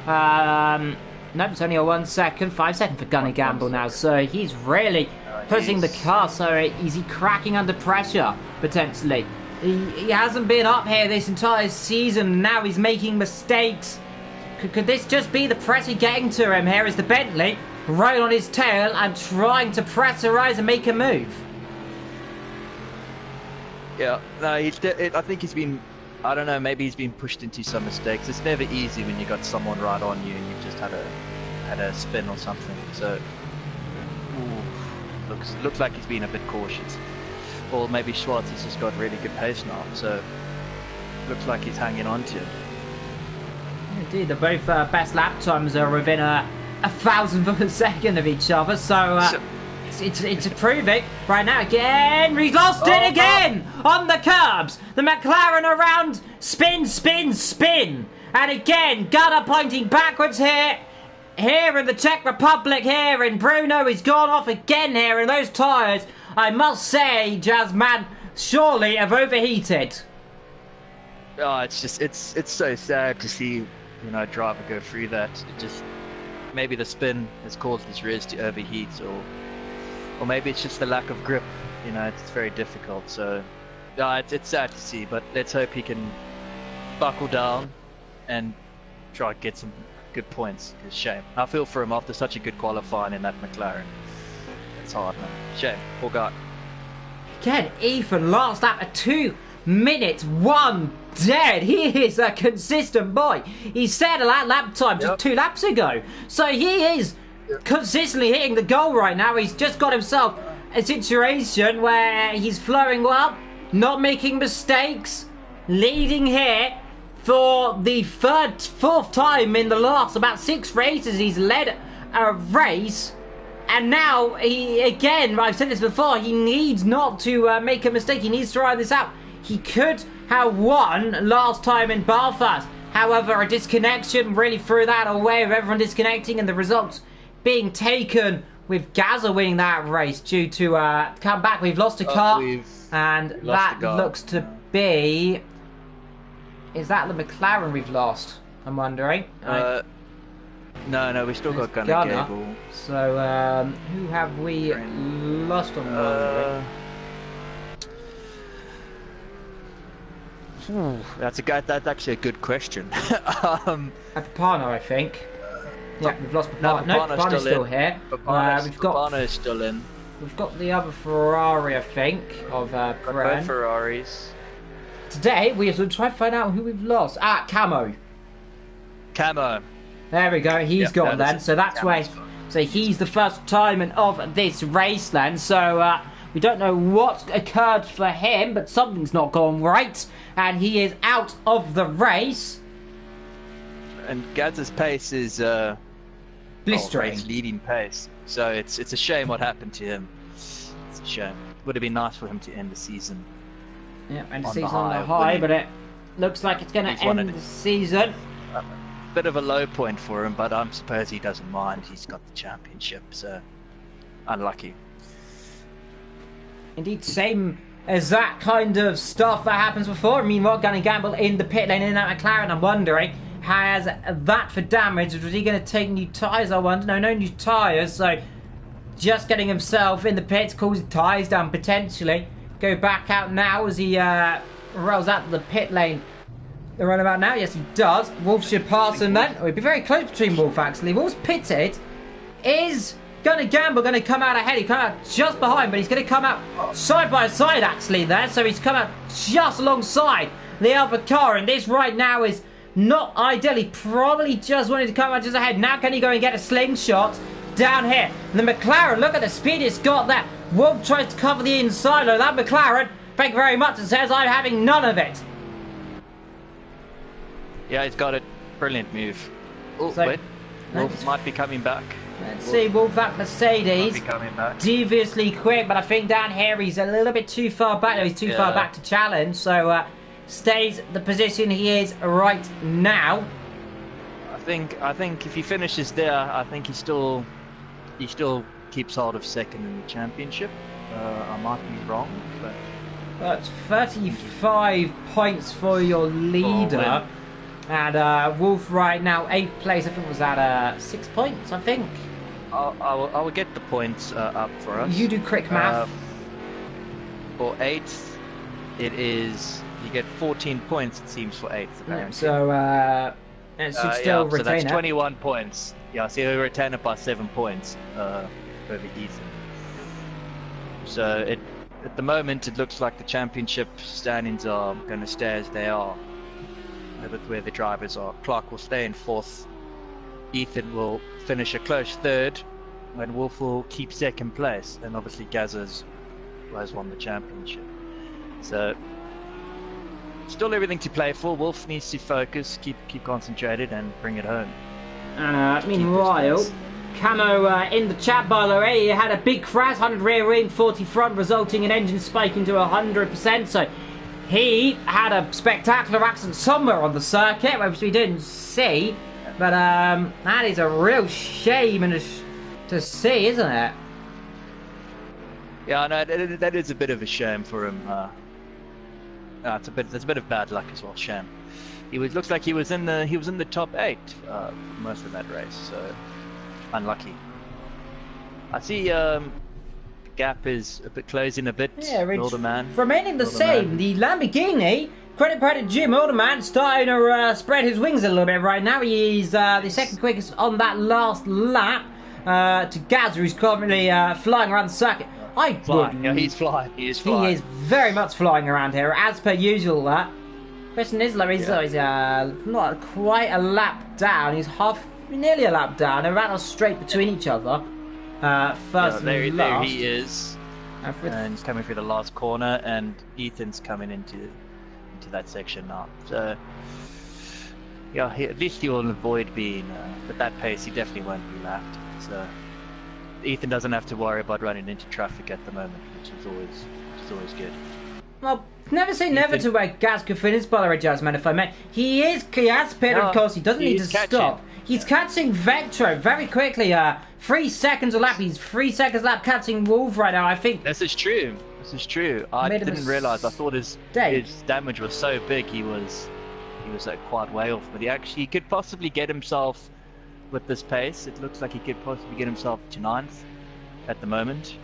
Nope, it's only a 1 second, 5 second for Gunny Gamble now, so he's really pushing the car, so is he cracking under pressure, potentially? He hasn't been up here this entire season, now he's making mistakes. Could this just be the pressure getting to him? Here is the Bentley, right on his tail and trying to pressurize and make a move. Yeah, no, I think he's been, I don't know, maybe he's been pushed into some mistakes. It's never easy when you got someone right on you and you've just had a spin or something. So, looks like he's been a bit cautious. Or maybe Schwartz has just got really good pace now, so looks like he's hanging on to it. Indeed, the both best lap times are within a thousandth of a second of each other, so it's improving right now. Again, he's lost it again on the curbs. The McLaren around, spin, spin, spin, and again Gunner pointing backwards here. Here in the Czech Republic, here in Brno, he's gone off again here, and those tyres, I must say, Jazzman, surely have overheated. Oh, it's so sad to see, a driver go through that. It just, maybe the spin has caused his rears to overheat, or maybe it's just the lack of grip. It's very difficult. So, it's sad to see, but let's hope he can buckle down and try to get some good points. It's a shame. I feel for him after such a good qualifying in that McLaren. It's hard, man. Shame. Poor guy. Again, Ethan last lap at 2 minutes 1 dead. He is a consistent boy. He set a lap time just 2 laps ago. So he is consistently hitting the goal right now. He's just got himself a situation where he's flowing well, not making mistakes, leading here for the fourth time in the last about 6 races. He's led a race. And now, again, I've said this before, he needs not to make a mistake. He needs to ride this out. He could have won last time in Belfast. However, a disconnection really threw that away, with everyone disconnecting and the results being taken with Gaza winning that race due to come back. We've lost a car, and that looks to be... Is that the McLaren we've lost? I'm wondering. No, we still got Gunner Gable. So, who have we lost on That's actually a good question. Papano, I think. Yeah, we've lost Papano. No, Papano's still here. Papano's still in. We've got the other Ferrari, I think, of Bren. Both Ferraris. Today, we have to try to find out who we've lost. Camo. There we go, he's gone then. So that's where... So he's the first time of this race then. So we don't know what occurred for him, but something's not gone right. And he is out of the race. And Gaz's pace is... blistering. Race leading pace. So it's a shame what happened to him. It's a shame. Would have been nice for him to end the season. Yeah, end the season on the high, but it looks like it's going to end the season. Bit of a low point for him, but I suppose he doesn't mind. He's got the championship, so unlucky. Indeed, same exact kind of stuff that happens before. I mean, what going to gamble in the pit lane in that McLaren? I'm wondering, has that for damage? Was he going to take new tyres? I wonder. No new tyres. So just getting himself in the pits, cools his tyres down potentially. Go back out now as he rolls out the pit lane. The runabout now, yes, he does. Wolf should pass him then. Oh, it'd be very close between Wolf actually. Wolf's pitted. Is gonna gamble, gonna come out ahead. He come out just behind, but he's gonna come out side by side actually there. So he's come out just alongside the other car, and this right now is not ideal. He probably just wanted to come out just ahead. Now can he go and get a slingshot down here? And the McLaren, look at the speed it's got there. Wolf tries to cover the inside of that McLaren. Thank you very much, and says I'm having none of it. Yeah, he's got it. Brilliant move. Oh, So, wait. Wolf might be coming back. Let's see, Wolf, that Mercedes, Might be coming back. deviously quick, but I think down here he's a little bit too far back. No, he's too far back to challenge, so stays the position he is right now. I think if he finishes there, I think he still keeps hold of second in the championship. I might be wrong, but That's 35 points for your leader. And Wolf right now, 8th place, I think was at 6 points, I think. I will get the points up for us. You do quick math. For 8th, it is, you get 14 points it seems for 8th apparently. So it should still retain so that's it. 21 points. Yeah, so he'll retain it by 7 points over Ethan. So at the moment it looks like the championship standings are going to stay as they are. With where the drivers are. Clark will stay in 4th. Ethan will finish a close 3rd, and Wolf will keep 2nd place. And obviously Gazza's has won the championship. So still everything to play for. Wolf needs to focus, keep concentrated, and bring it home. And meanwhile, Camo in the chat, by the way, he had a big crash, 100 rear wing, 40 front, resulting in engine spiking to 100%. So he had a spectacular accident somewhere on the circuit, which we didn't see. But that is a real shame to see, isn't it? Yeah, no, that is a bit of a shame for him. There's a bit of bad luck as well. Shame. Looks like he was in the top 8 for most of that race. So unlucky. I see. Gap is a bit closing a bit. Yeah, Olderman. Remaining the same. The Lamborghini, credit Jim Olderman, starting to spread his wings a little bit right now. He's the second quickest on that last lap to Gazza, who's currently flying around the circuit. Yeah, he's flying. He is flying. He is very much flying around here, as per usual. Question is, he's not quite a lap down. He's nearly a lap down. They're right straight between each other. First there and last. There he is, and he's coming through the last corner, and Ethan's coming into that section now. So yeah, at least he will avoid being at that pace. He definitely won't be lapped. So Ethan doesn't have to worry about running into traffic at the moment, which is always good. Well, never say never to where Gaz could finish, by the way, Jasmine, if I may. He has pitted, of course. He doesn't need to stop. He's catching Vectro very quickly. 3 seconds a lap. He's 3 seconds a lap catching Wolf right now, I think. This is true. I didn't realise. I thought his damage was so big. He was quite way off. But he could possibly get himself with this pace. It looks like he could possibly get himself to 9th at the moment.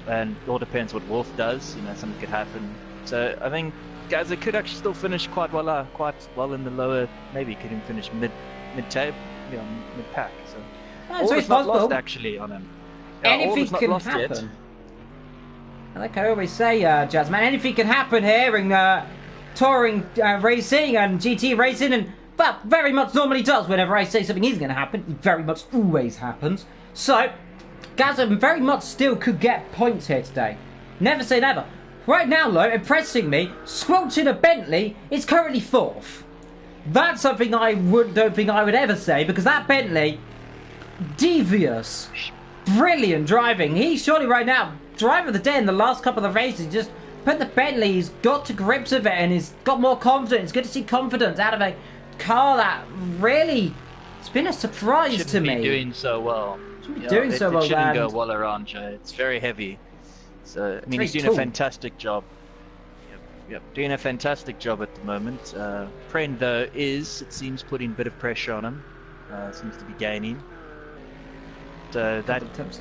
And it all depends what Wolf does. Something could happen. So I think Gazza could actually still finish quite well in the lower. Maybe he could even finish mid-table, mid-pack. So so all it's is not possible. lost actually on him. Anything can happen. Like I always say, Jasmine, anything can happen here in touring racing and GT racing, and well, very much normally does. Whenever I say something is going to happen, it very much always happens. So Gazza very much still could get points here today. Never say never. Right now, though, impressing me, squelching a Bentley is currently 4th. That's something I don't think I would ever say, because that Bentley, devious, brilliant driving. He's surely right now driver of the day in the last couple of races. Just put the Bentley, he's got to grips with it, and he's got more confidence. It's good to see confidence out of a car that really, it's been a surprise to me. Doing so well. Doing so well, it shouldn't go well around, Joe. It's very heavy. So I mean, he's doing a fantastic job. Yep, doing a fantastic job at the moment. Pren, though, it seems, putting a bit of pressure on him. Seems to be gaining. So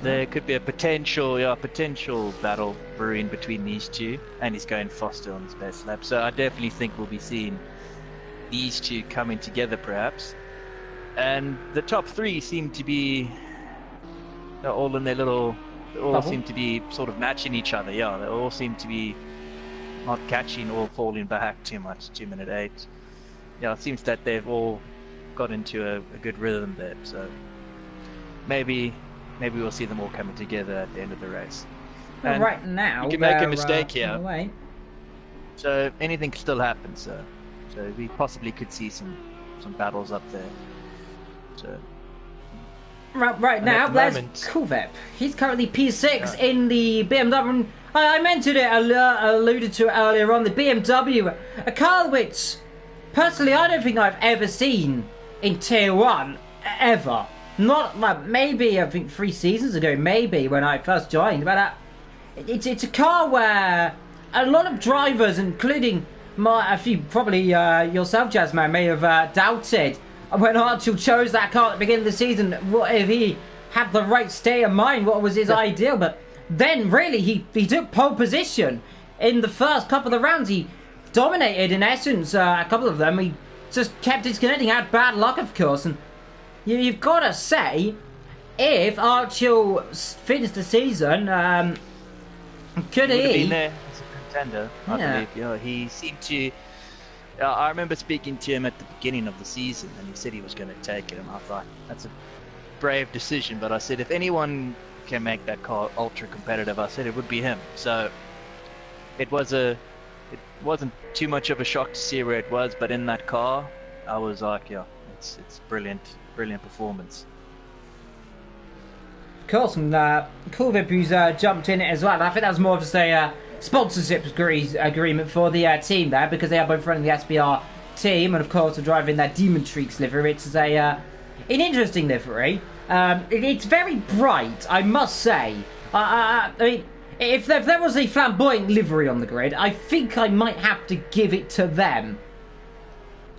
there could be a potential battle brewing between these two, and he's going faster on his best lap. So I definitely think we'll be seeing these two coming together, perhaps. And the top three seem to be all in their little. They all seem to be sort of matching each other. Yeah, they all seem to be not catching or falling back too much. 2 minute 8. Yeah, it seems that they've all got into a good rhythm there. So maybe we'll see them all coming together at the end of the race. Well, right now, you can make a mistake here. So anything can still happen. So we possibly could see some battles up there. So. Right now, there's Kulvep. He's currently P6 in the BMW. I mentioned it, alluded to it earlier on. The BMW, a car which, personally, I don't think I've ever seen in Tier 1, ever. Not, like, maybe, I think 3 seasons ago, maybe, when I first joined. But it's a car where a lot of drivers, including a few, probably yourself, Jasmine, may have doubted when Archel chose that car at the beginning of the season. What if he had the right state of mind? What was his ideal? But then, really, he took pole position in the first couple of rounds. He dominated, in essence, a couple of them. He just kept disconnecting. Had bad luck, of course. And you've got to say, if Archel finished the season, could he? Been there as a contender, I believe. Yeah, he seemed to. I remember speaking to him at the beginning of the season, and he said he was going to take it. And I thought that's a brave decision. But I said if anyone can make that car ultra competitive, I said it would be him. So it wasn't too much of a shock to see where it was, but in that car, I was like, yeah, it's brilliant performance. Of course, and Kulvip, who's jumped in it as well. I think that was more of just a sponsorship agreement for the team there, because they are both running the SBR team, and of course are driving their Demon Treeks livery. It's an interesting livery. It's very bright, I must say. I mean, if there was a flamboyant livery on the grid, I think I might have to give it to them.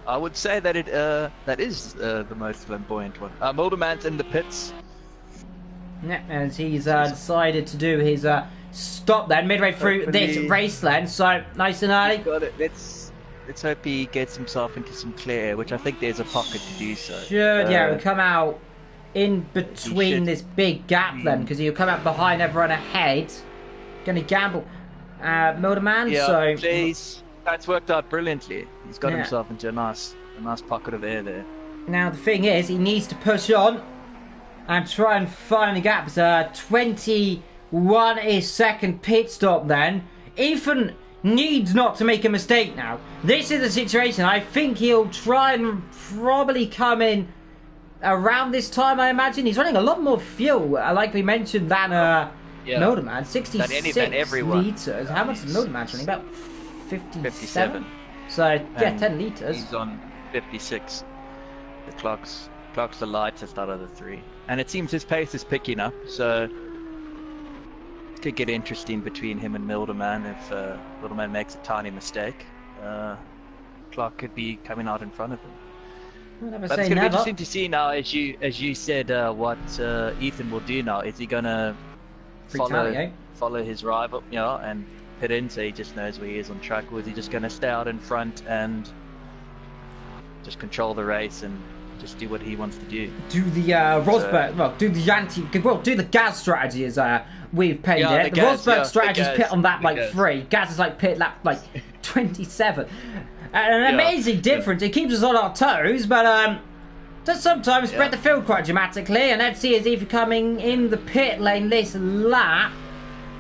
I would say that that is the most flamboyant one. Mulderman's in the pits. Yeah, as he's decided to do his stop then midway through this race lane, so nice and early. Got it. Let's hope he gets himself into some clear air, which I think there's a pocket to do so. We'll come out in between this big gap then, because he'll come out behind everyone ahead. Gonna gamble, Milderman. Yeah, so please. That's worked out brilliantly. He's got himself into a nice pocket of air there. Now the thing is, he needs to push on and try and find the gaps. 21 second pit stop then. Ethan needs not to make a mistake now. This is the situation. I think he'll try and probably come in around this time, I imagine. He's running a lot more fuel, like we mentioned, than Milderman. 66 litres. How much is Milderman running? About 57? So, 10 litres. He's on 56. The clock's the lightest out of the 3. And it seems his pace is picking up, so it could get interesting between him and Milderman if Milderman makes a tiny mistake. Clark could be coming out in front of him. But it's going to be interesting to see now, as you said, what Ethan will do now. Is he going to follow his rival, and pit in so he just knows where he is on track, or is he just going to stay out in front and just control the race and just do what he wants to do? Do the Rosberg, do the Gaz strategy as we've paid it. The Rosberg strategy is pit on that 3. Gaz is pit lap 27. An amazing difference. It keeps us on our toes, but does sometimes spread the field quite dramatically. And let's see as if coming in the pit lane this lap.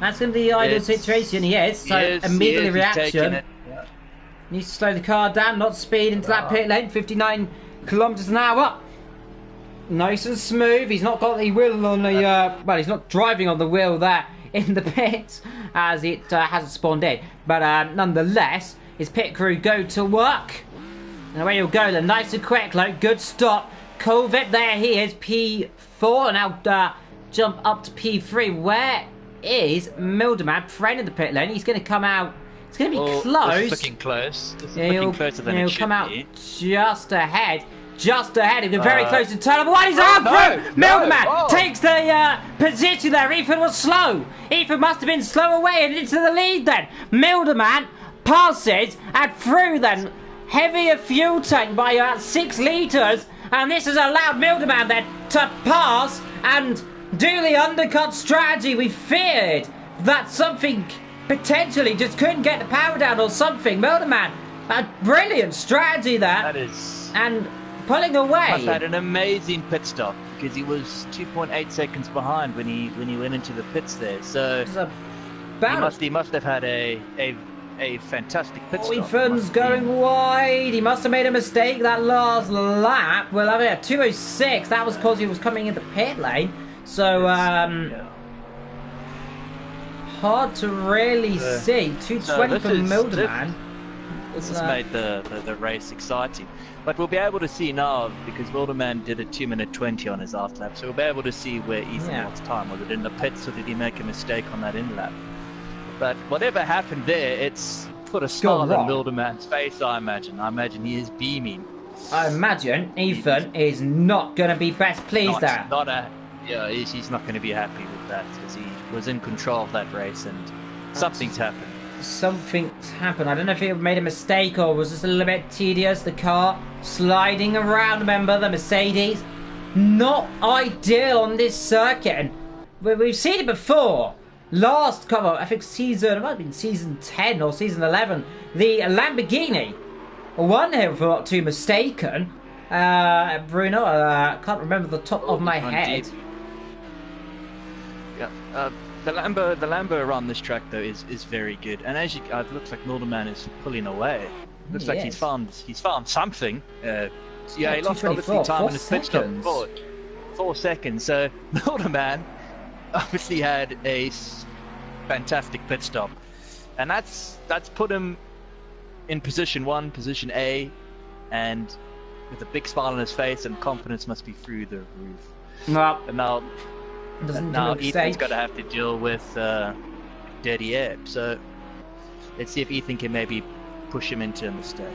That's going to be the ideal situation. He is. So immediately reaction. Needs to slow the car down, not speed into that pit lane. 59 kilometers an hour. Nice and smooth. He's not got the wheel on the he's not driving on the wheel there in the pit as it hasn't spawned in, but nonetheless his pit crew go to work and away he'll go then, nice and quick, good stop. Kovic, there he is, P4, now jump up to P3. Where is Milderman? Friend in the pit lane. He's going to come out It's going to be This close. is looking close. This is looking closer than it should come out be. just ahead. Just ahead. He'll be very close to turn number 1. He's out through. Milderman takes the position there. Ethan was slow. Ethan must have been slow away and into the lead then. Milderman passes and through then. Heavier fuel tank by about 6 litres. And this has allowed Milderman then to pass and do the undercut strategy. We feared that something potentially just couldn't get the power down or something. Milderman, a brilliant strategy there. That is. And pulling away. Must have had an amazing pit stop because he was 2.8 seconds behind when he went into the pits there. So he must have had a fantastic pit stop. Ethan's going wide. He must have made a mistake that last lap. Well, I mean, at 2:06, that was because he was coming into pit lane. So hard to really see. 2:20 for Milderman. This has made the race exciting. But we'll be able to see now, because Milderman did a 2:20 on his aft lap, so we'll be able to see where Ethan lost time. Was it in the pits or did he make a mistake on that in lap? But whatever happened there, it's put a smile on Milderman's face, I imagine. I imagine he is beaming. I imagine Ethan is not going to be best pleased there. He's not going to be happy with that, because he was in control of that race and something's happened. Something's happened. I don't know if he made a mistake or was just a little bit tedious. The car sliding around, remember, the Mercedes. Not ideal on this circuit. And we've seen it before. Last couple, I think it might have been season 10 or season 11. The Lamborghini won here, if I'm not too mistaken. Brno, I can't remember the top of my head. Yeah, the Lambo around this track though is very good, and as it looks like Milderman is pulling away. Looks like he's found something. He lost obviously time in his pit stop. 4 seconds. So Milderman obviously had a fantastic pit stop, and that's put him in position 1, position A, and with a big smile on his face, and confidence must be through the roof. Well, and now Ethan's got to have to deal with dirty air. So let's see if Ethan can maybe push him into a mistake.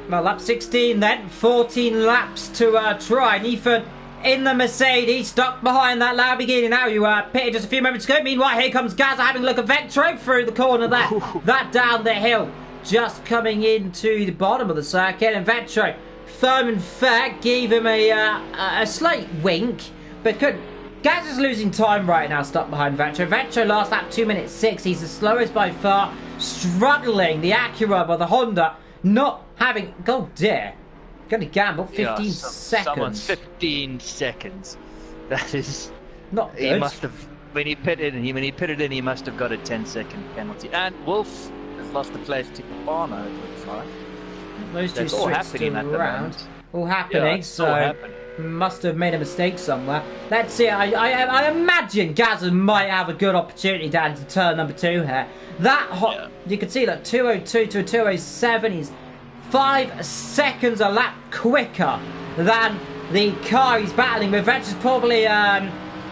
Well, lap 16 then, 14 laps to try. And Ethan in the Mercedes, stuck behind that Lamborghini. Now you pitted just a few moments ago. Meanwhile, here comes Gaza having a look at Vectro through the corner there. That down the hill, just coming into the bottom of the circuit. And Vectro, firm and fair, gave him a slight wink, but couldn't. Gaza's losing time right now, stuck behind Vectro. Vectro last lap 2:06. He's the slowest by far. Struggling, the Acura by the Honda, not having. Oh dear. Going to gamble 15 seconds. Someone's 15 seconds. That is not good. He must have when he pitted in. He must have got a 10-second penalty. And Wolf has lost the place to Brno. It looks like. Those two That's all happening at the moment. All happening. All happening. Must have made a mistake somewhere. Let's see. I imagine Gaza might have a good opportunity down to turn number 2 here. You can see that 2:02 to a 2:07. He's 5 seconds a lap quicker than the car he's battling with. Vettel's probably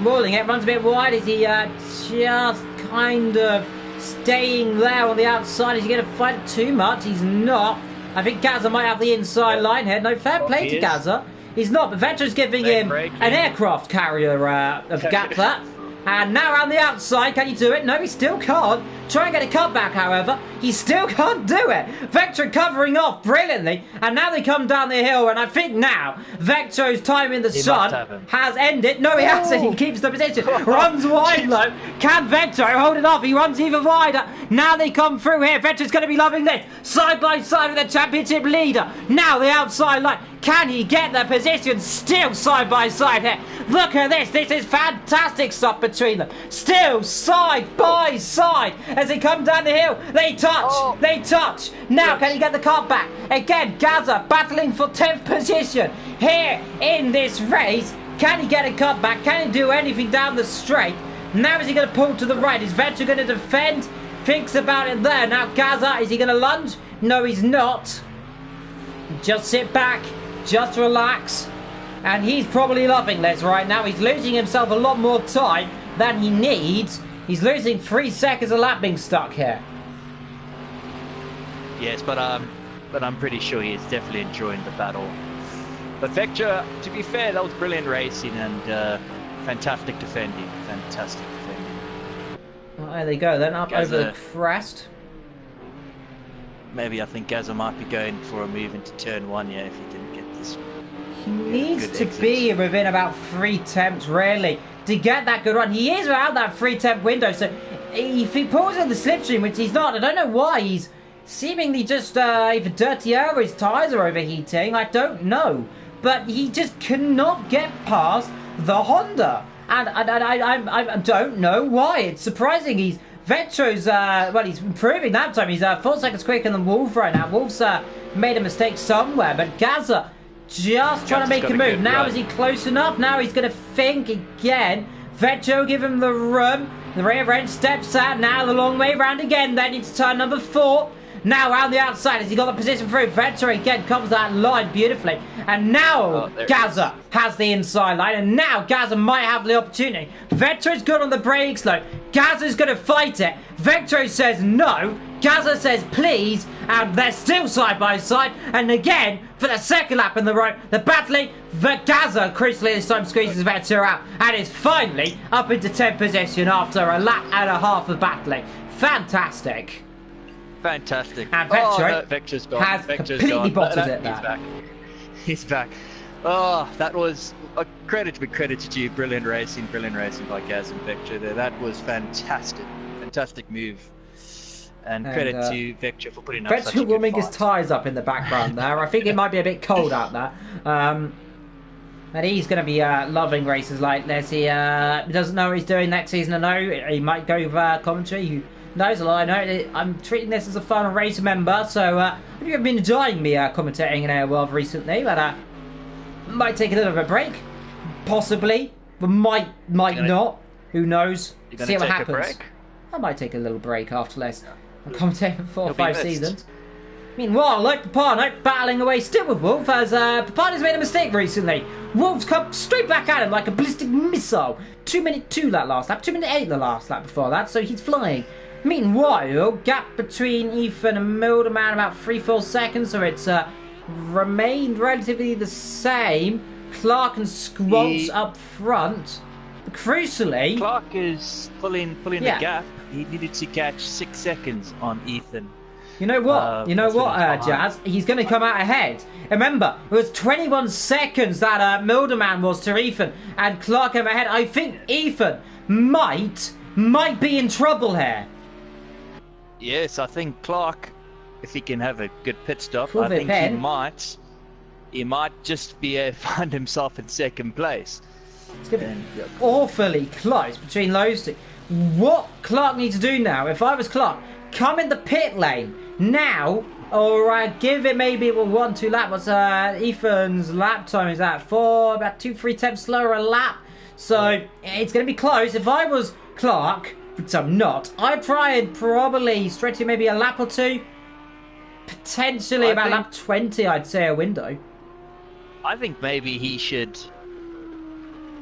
mauling it. Runs a bit wide. Is he just kind of staying there on the outside? Is he going to fight it too much? He's not. I think Gaza might have the inside line here. No, fair play to Gaza. He's not, but Vettel's giving him an aircraft carrier of gap that. And now around the outside, can he do it? No, he still can't. Try and get a cutback, however. He still can't do it. Vector covering off brilliantly. And now they come down the hill, and I think now Vector's time in the sun has ended. No, he hasn't. He keeps the position. Runs wide, though. Can Vector hold it off? He runs even wider. Now they come through here. Vector's going to be loving this. Side by side with the championship leader. Now the outside line. Can he get the position? Still side by side here. Look at this. This is fantastic stuff between them. Still side by side as they come down the hill. They touch. They touch. Now can he get the car back? Again, Gaza battling for 10th position here in this race. Can he get a cut back? Can he do anything down the straight? Now is he going to pull to the right? Is Vettel going to defend? Thinks about it there. Now Gaza, is he going to lunge? No, he's not. Just sit back. Just relax. And he's probably loving this right now. He's losing himself a lot more time than he needs. He's losing 3 seconds a lap being stuck here. Yes, but I'm pretty sure he is definitely enjoying the battle. But Vector, to be fair, that was brilliant racing and fantastic defending. Fantastic defending. Well, there they go. Then up over the crest. Maybe I think Gazza might be going for a move into turn 1 here if he didn't get this. He needs to be within about 3 temps, really, to get that good run. He is around that 3 temp window, so if he pulls in the slipstream, which he's not, I don't know why, he's seemingly just either dirty air or his tyres are overheating, I don't know. But he just cannot get past the Honda. And I don't know why. It's surprising. Vetro's, well, he's improving that time. He's 4 seconds quicker than Wolf right now. Wolf's made a mistake somewhere, but Gazza just trying to make a move. Now, is he close enough? Now he's going to think again. Vetro give him the room. The rear end steps out. Now the long way round again. Then into turn number 4. Now around the outside, has he got the position through? Vetro again covers that line beautifully. And now Gazza has the inside line. And now Gazza might have the opportunity. Vetro's good on the brakes though. Gazza's going to fight it. Vetro says no. Gazza says please. And they're still side by side. And again, for the second lap in the row, the battling. Gazza, crucially this time, squeezes Vetro out. And is finally up into 10th position after a lap and a half of battling. Fantastic. Fantastic. And Vector Vector's gone. has Vector's completely gone. bottled it. He's back. He's back. Oh, that was a credit to you. Brilliant racing by Gaz and Vector there. That was fantastic. Fantastic move. And credit to Vector for putting up such a good fight. Vector warming his tyres up in the background there. I think it might be a bit cold out there. And he's going to be loving races like this. He doesn't know what he's doing next season. I know he might go with commentary. Who knows a lot? I know I'm treating this as a fun race member, so I think I've been enjoying me commentating in AOR recently, but might take a little bit of a break, possibly, but might not. Who knows? See what happens. I might take a little break after this. I'm commentating for 4 or 5 seasons. Meanwhile, like Papano battling away still with Wolf, as Papano's made a mistake recently. Wolf's come straight back at him like a ballistic missile. 2-minute 2 that last lap, 2-minute 8 the last lap before that, so he's flying. Meanwhile, gap between Ethan and Milderman about 3-4 seconds, so it's remained relatively the same. Clark and Squaltz up front. But crucially, Clark is pulling the gap. He needed to catch 6 seconds on Ethan. You know what? Jazz? He's going to come out ahead. Remember, it was 21 seconds that Milderman was to Ethan, and Clark came ahead. I think Ethan might be in trouble here. Yes, I think Clark, if he can have a good pit stop, I think he might just be find himself in 2nd place. It's going to be awfully close between those two. What Clark needs to do now, if I was Clark, come in the pit lane now, or give it maybe 1-2 lap. What's Ethan's lap time is that? About 2-3 tenths slower a lap. So it's going to be close. If I was Clark, which I'm not, I'd try and probably stretch it maybe a lap or 2. Potentially about lap 20, I'd say, a window. I think maybe he should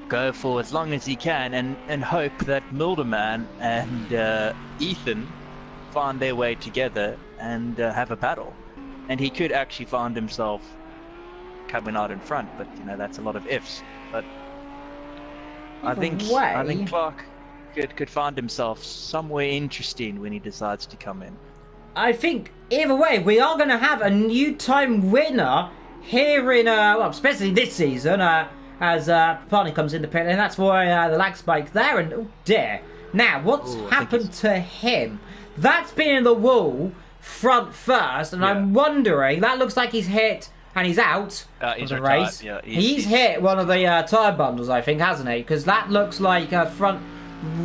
go for as long as he can and hope that Milderman and Ethan find their way together and have a battle. And he could actually find himself coming out in front, but that's a lot of ifs. But I think Clark could find himself somewhere interesting when he decides to come in. I think either way, we are going to have a new time winner here in especially this season, as Papani comes in the pit, and that's why the lag spike there. And oh dear! Now what's happened to him? That's been in the wall front first, and I'm wondering. That looks like he's hit and he's out of the race. Yeah, he's hit one of the tyre bundles, I think, hasn't he? Because that looks like front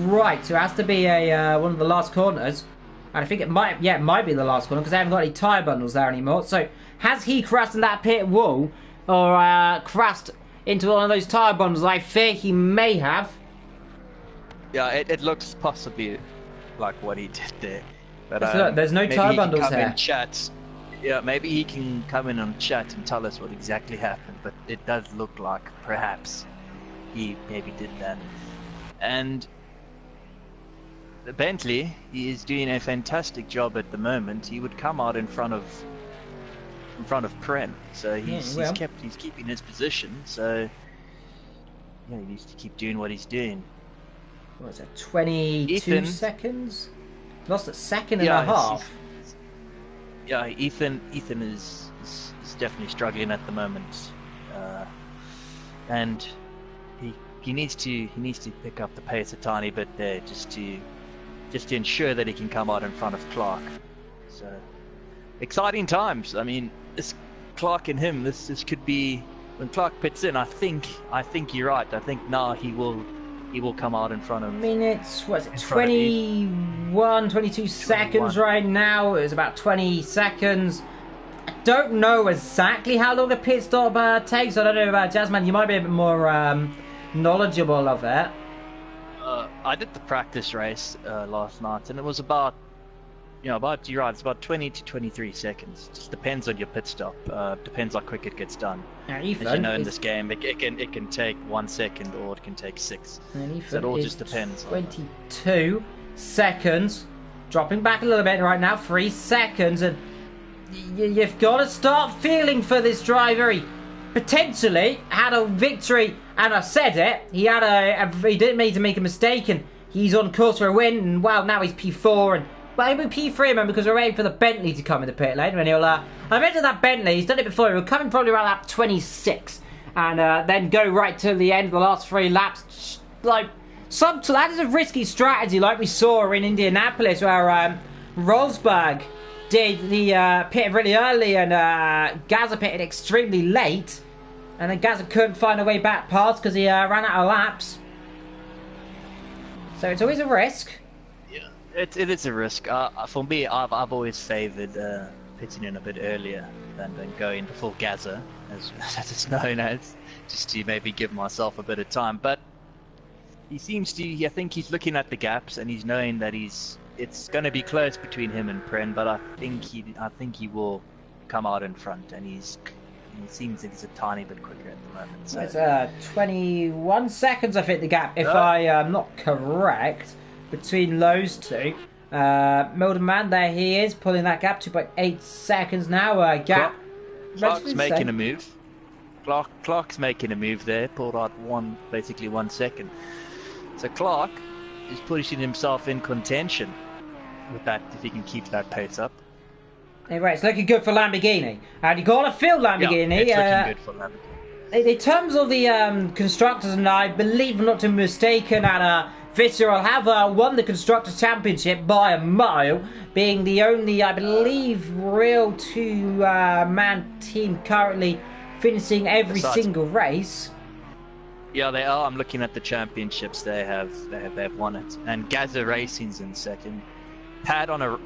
right, so it has to be a one of the last corners. And I think it might be the last corner because they haven't got any tyre bundles there anymore. So has he crashed in that pit wall or crashed into one of those tyre bundles? I fear he may have. Yeah, it looks possibly like what he did there. But look, there's no tyre bundles here. Yeah, maybe he can come in on chat and tell us what exactly happened. But it does look like perhaps he maybe did that. And Bentley, he is doing a fantastic job at the moment. He would come out in front of Prem, so he's keeping his position. So yeah, he needs to keep doing what he's doing. What was it? 22 Ethan, seconds. Lost a second and a half. Yeah, Ethan is definitely struggling at the moment, and he needs to pick up the pace a tiny bit there, just to ensure that he can come out in front of Clark. So exciting times. I mean, this Clark and him, this could be when Clark pits in. I think you're right. I think now he will come out in front of. I mean, it's 22 seconds right now. It was about 20 seconds. I don't know exactly how long a pit stop takes. I don't know about Jasmine. You might be a bit more knowledgeable of it. I did the practice race last night, and it was about you're right. It's about 20 to 23 seconds. Just depends on your pit stop. Depends how quick it gets done. Now, as you know, in this game, it can take 1 second or it can take 6. So it all just depends. 22 seconds, dropping back a little bit right now. 3 seconds, and you've got to start feeling for this driver. He potentially had a victory, and I said it. He didn't mean to make a mistake, and he's on course for a win. And well, now he's P4 and. But he'll be P3, man, because we're waiting for the Bentley to come in the pit lane. And he'll, I mentioned that Bentley, he's done it before. He'll come in probably around lap 26. And then go right to the end, the last 3 laps. Like, that is a risky strategy, like we saw in Indianapolis, where Rosberg did the pit really early and Gaza pitted extremely late. And then Gaza couldn't find a way back past because he ran out of laps. So it's always a risk. It is a risk. For me, I've always favoured pitting in a bit earlier than going full Gaza, as it's known as, just to maybe give myself a bit of time. But he seems to. I think he's looking at the gaps and he's knowing that it's going to be close between him and Pren. But I think he will come out in front, and he seems like he's a tiny bit quicker at the moment. So. It's 21 seconds, I think, the gap, if I am not correct. Between those two, Mildeman, there he is, pulling that gap. 2.8 seconds now. Gap. Clark's making a move. Clark's making a move there. Pulled out basically 1 second. So Clark is pushing himself in contention with that, if he can keep that pace up. Anyway, it's looking good for Lamborghini. And you got to feel Lamborghini. Yeah, it's looking good for Lamborghini. In terms of the constructors, and I believe, not to be mistaken, at Visceral have won the Constructors' Championship by a mile, being the only, I believe, real 2-man team currently finishing every single race. Yeah, they are. I'm looking at the championships. They've won it, and Gaza Racing's in second. Pad or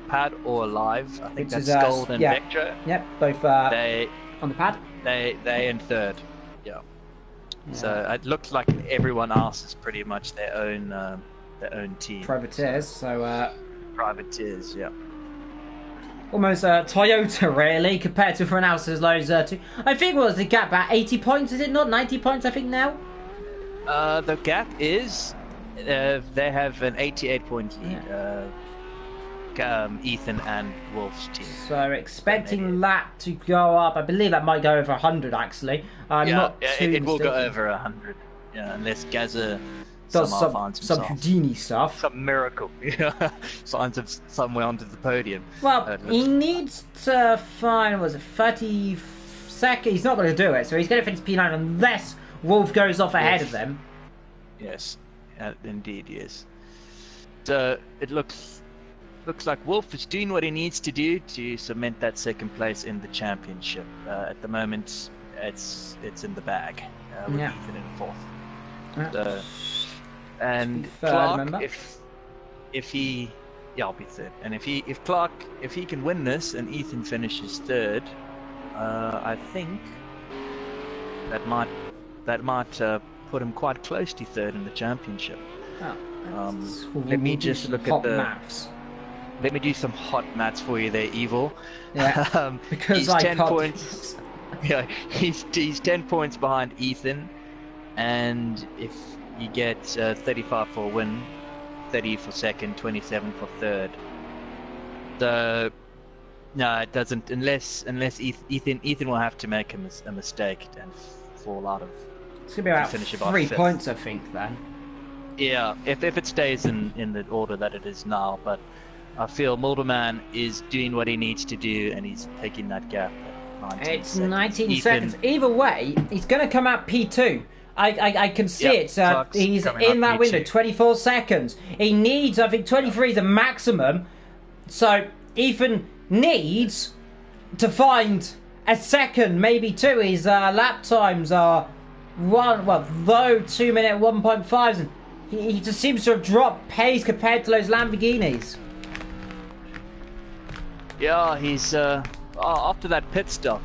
Alive, I think that's Gold and Vectra. Yep, both on the pad. They in third. Yeah. So it looks like everyone else is pretty much their own team. Privateers, so privateers, yeah. Almost Toyota, really, compared to everyone else as low as two. I think what was the gap, about 80 points, is it not? 90 points, I think, now? The gap is they have an 88-point lead. Ethan and Wolf's team. So expecting that to go up. I believe that might go over 100 actually. It will go over 100. Yeah, unless Gaza does some Houdini stuff. Some miracle. Finds him somewhere onto the podium. Well, he needs to find, 30 seconds. He's not going to do it, so he's going to finish P9 unless Wolf goes off ahead of them. Yes, indeed, yes. So it looks like Wolf is doing what he needs to do to cement that second place in the championship. At the moment, it's in the bag with Ethan in fourth. And Clark, if he, I'll be third. And if Clark can win this and Ethan finishes third, I think that might put him quite close to third in the championship. Let me just look at the maths. Let me do some hot maths for you there, Evil. Yeah, because he's 10 points. Yeah, he's 10 points behind Ethan, and if you get 35 for a win, 30 for second, 27 for third. So no, it doesn't, unless Ethan will have to make a mistake and fall out of. It's gonna be about 3 points, I think. Then. Yeah, if it stays in the order that it is now, but I feel Mulderman is doing what he needs to do, and he's taking that gap. At 19 it's seconds. 19 seconds. Either way, he's gonna come out P2. I can see it. He's in that window. 24 seconds. He needs, I think, 23 is the maximum. So Ethan needs to find a second, maybe two. His lap times are 2 minute 1.5s, and he just seems to have dropped pace compared to those Lamborghinis. Yeah, he's after that pit stop.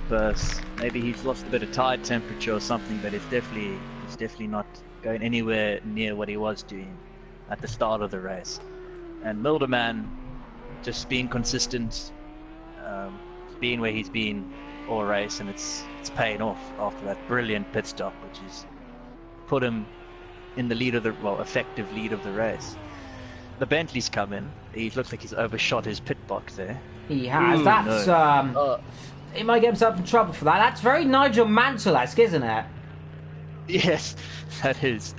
Maybe he's lost a bit of tire temperature or something, but he's definitely not going anywhere near what he was doing at the start of the race. And Milderman just being consistent, being where he's been all race, and it's paying off after that brilliant pit stop, which has put him in the lead of the effective lead of the race. The Bentley's come in. He looks like he's overshot his pit box there. He has. He might get himself in trouble for that. That's very Nigel Mansell-esque, isn't it? Yes, that is.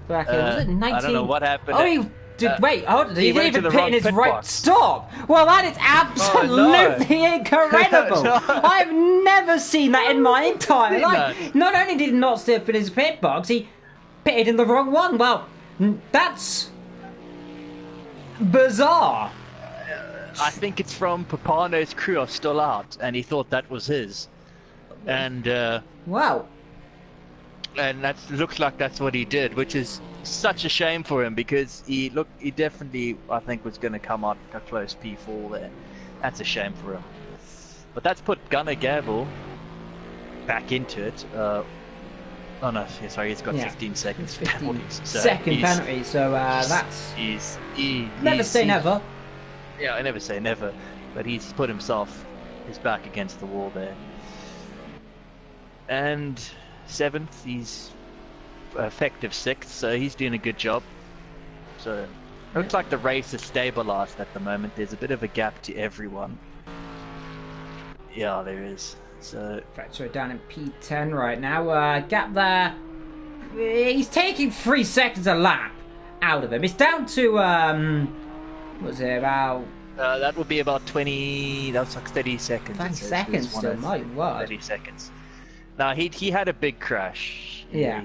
Was it 19? I don't know what happened. Oh, he did. Wait, hold on. He didn't even pit in his right box. Stop. Well, that is absolutely incredible. No. I've never seen that in my entire life. Not only did he not step in his pit box, he pitted in the wrong one. Well, that's bizarre. I think it's from Papano's crew are still out, and he thought that was his. And wow. And that looks like that's what he did, which is such a shame for him, because he definitely, I think, was going to come out a close P4 there. That's a shame for him. But that's put Gunnar Gabel back into it. Oh no, sorry, he's got 15 seconds penalties. Second penalty, so that's... Never say never. Yeah, I never say never, but he's put his back against the wall there. And 7th, he's effective 6th, so he's doing a good job. So it looks like the race is stabilized at the moment. There's a bit of a gap to everyone. Yeah, there is. So Vettel down in P10 right now. Gap there. He's taking 3 seconds a lap out of him. It's down to what was it, about? That would be about 20. That was like 30 seconds. 30 seconds still. My word. 30 seconds. Now he had a big crash. Yeah.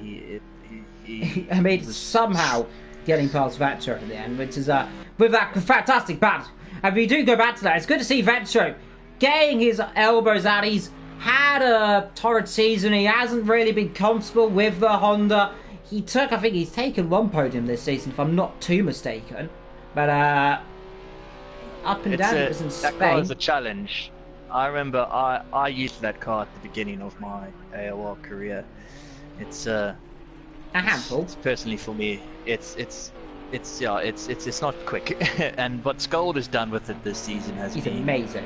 I mean, somehow getting past Vettel at the end, which is with that fantastic battle. And we do go back to that. It's good to see Vettel getting his elbows out. He's had a torrid season. He hasn't really been comfortable with the Honda. I think he's taken 1 podium this season, if I'm not too mistaken. But up and down, it was in Spain. That car was a challenge. I remember I used that car at the beginning of my AOR career. It's a handful. It's personally for me, it's not quick. And what Skold has done with it this season has been amazing.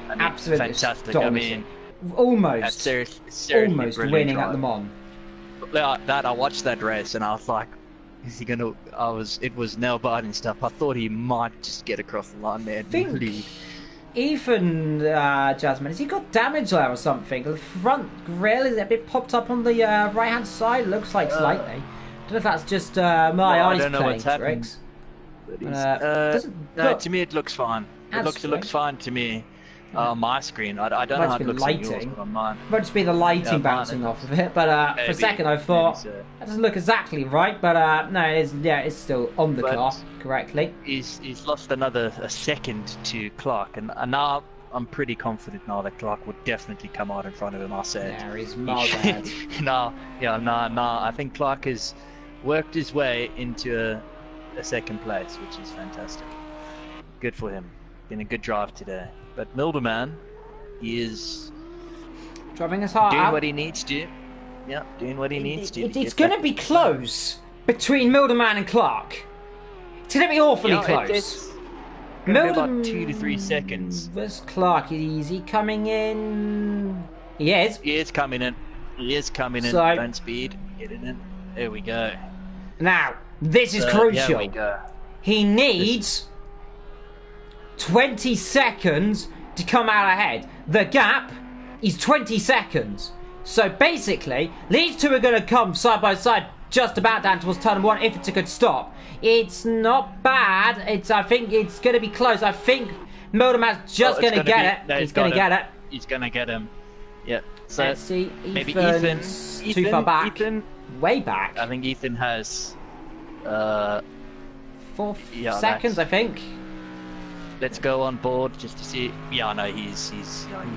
Absolutely fantastic. I mean, almost seriously winning at the Mon. I watched that race and I was like, is he gonna? It was nail biting stuff. I thought he might just get across the line there and lead. Even Jasmine, has he got damage there or something? The front grille is a bit popped up on the right hand side. Looks like slightly. I don't know if that's just my eyes playing tricks. To me it looks fine. It looks fine to me. My screen. I don't know how it looks on yours, but on mine. Might just be the lighting bouncing off of it. But for a second I thought that doesn't look exactly right. But no, it is. Yeah, it's still on the car correctly. He's lost a second to Clark, and now I'm pretty confident now that Clark would definitely come out in front of him. I said. Yeah, he's miles ahead. I think Clark has worked his way into a second place, which is fantastic. Good for him. Been a good drive today. But Milderman, he is driving his heart doing out. What he needs to. Yeah, doing what he needs to. It's going to be close between Milderman and Clark. It's going to be awfully close. It's going to be about 2 to 3 seconds. Where's Clark? Is he coming in? He is. He is coming in. Don't speed. Get it in. There we go. Now, this is crucial. Here we go. he needs 20 seconds to come out ahead. The gap is 20 seconds. So basically, these two are going to come side by side just about down towards turn 1 if it's a good stop. It's not bad. I think it's going to be close. I think Mildeman's just going to get it. He's going to get it. He's going to get him. Yeah. So let's see. maybe Ethan. Too far back. Ethan, way back. I think Ethan has 4 seconds, I think. Let's go on board just to see. Yeah, no, he's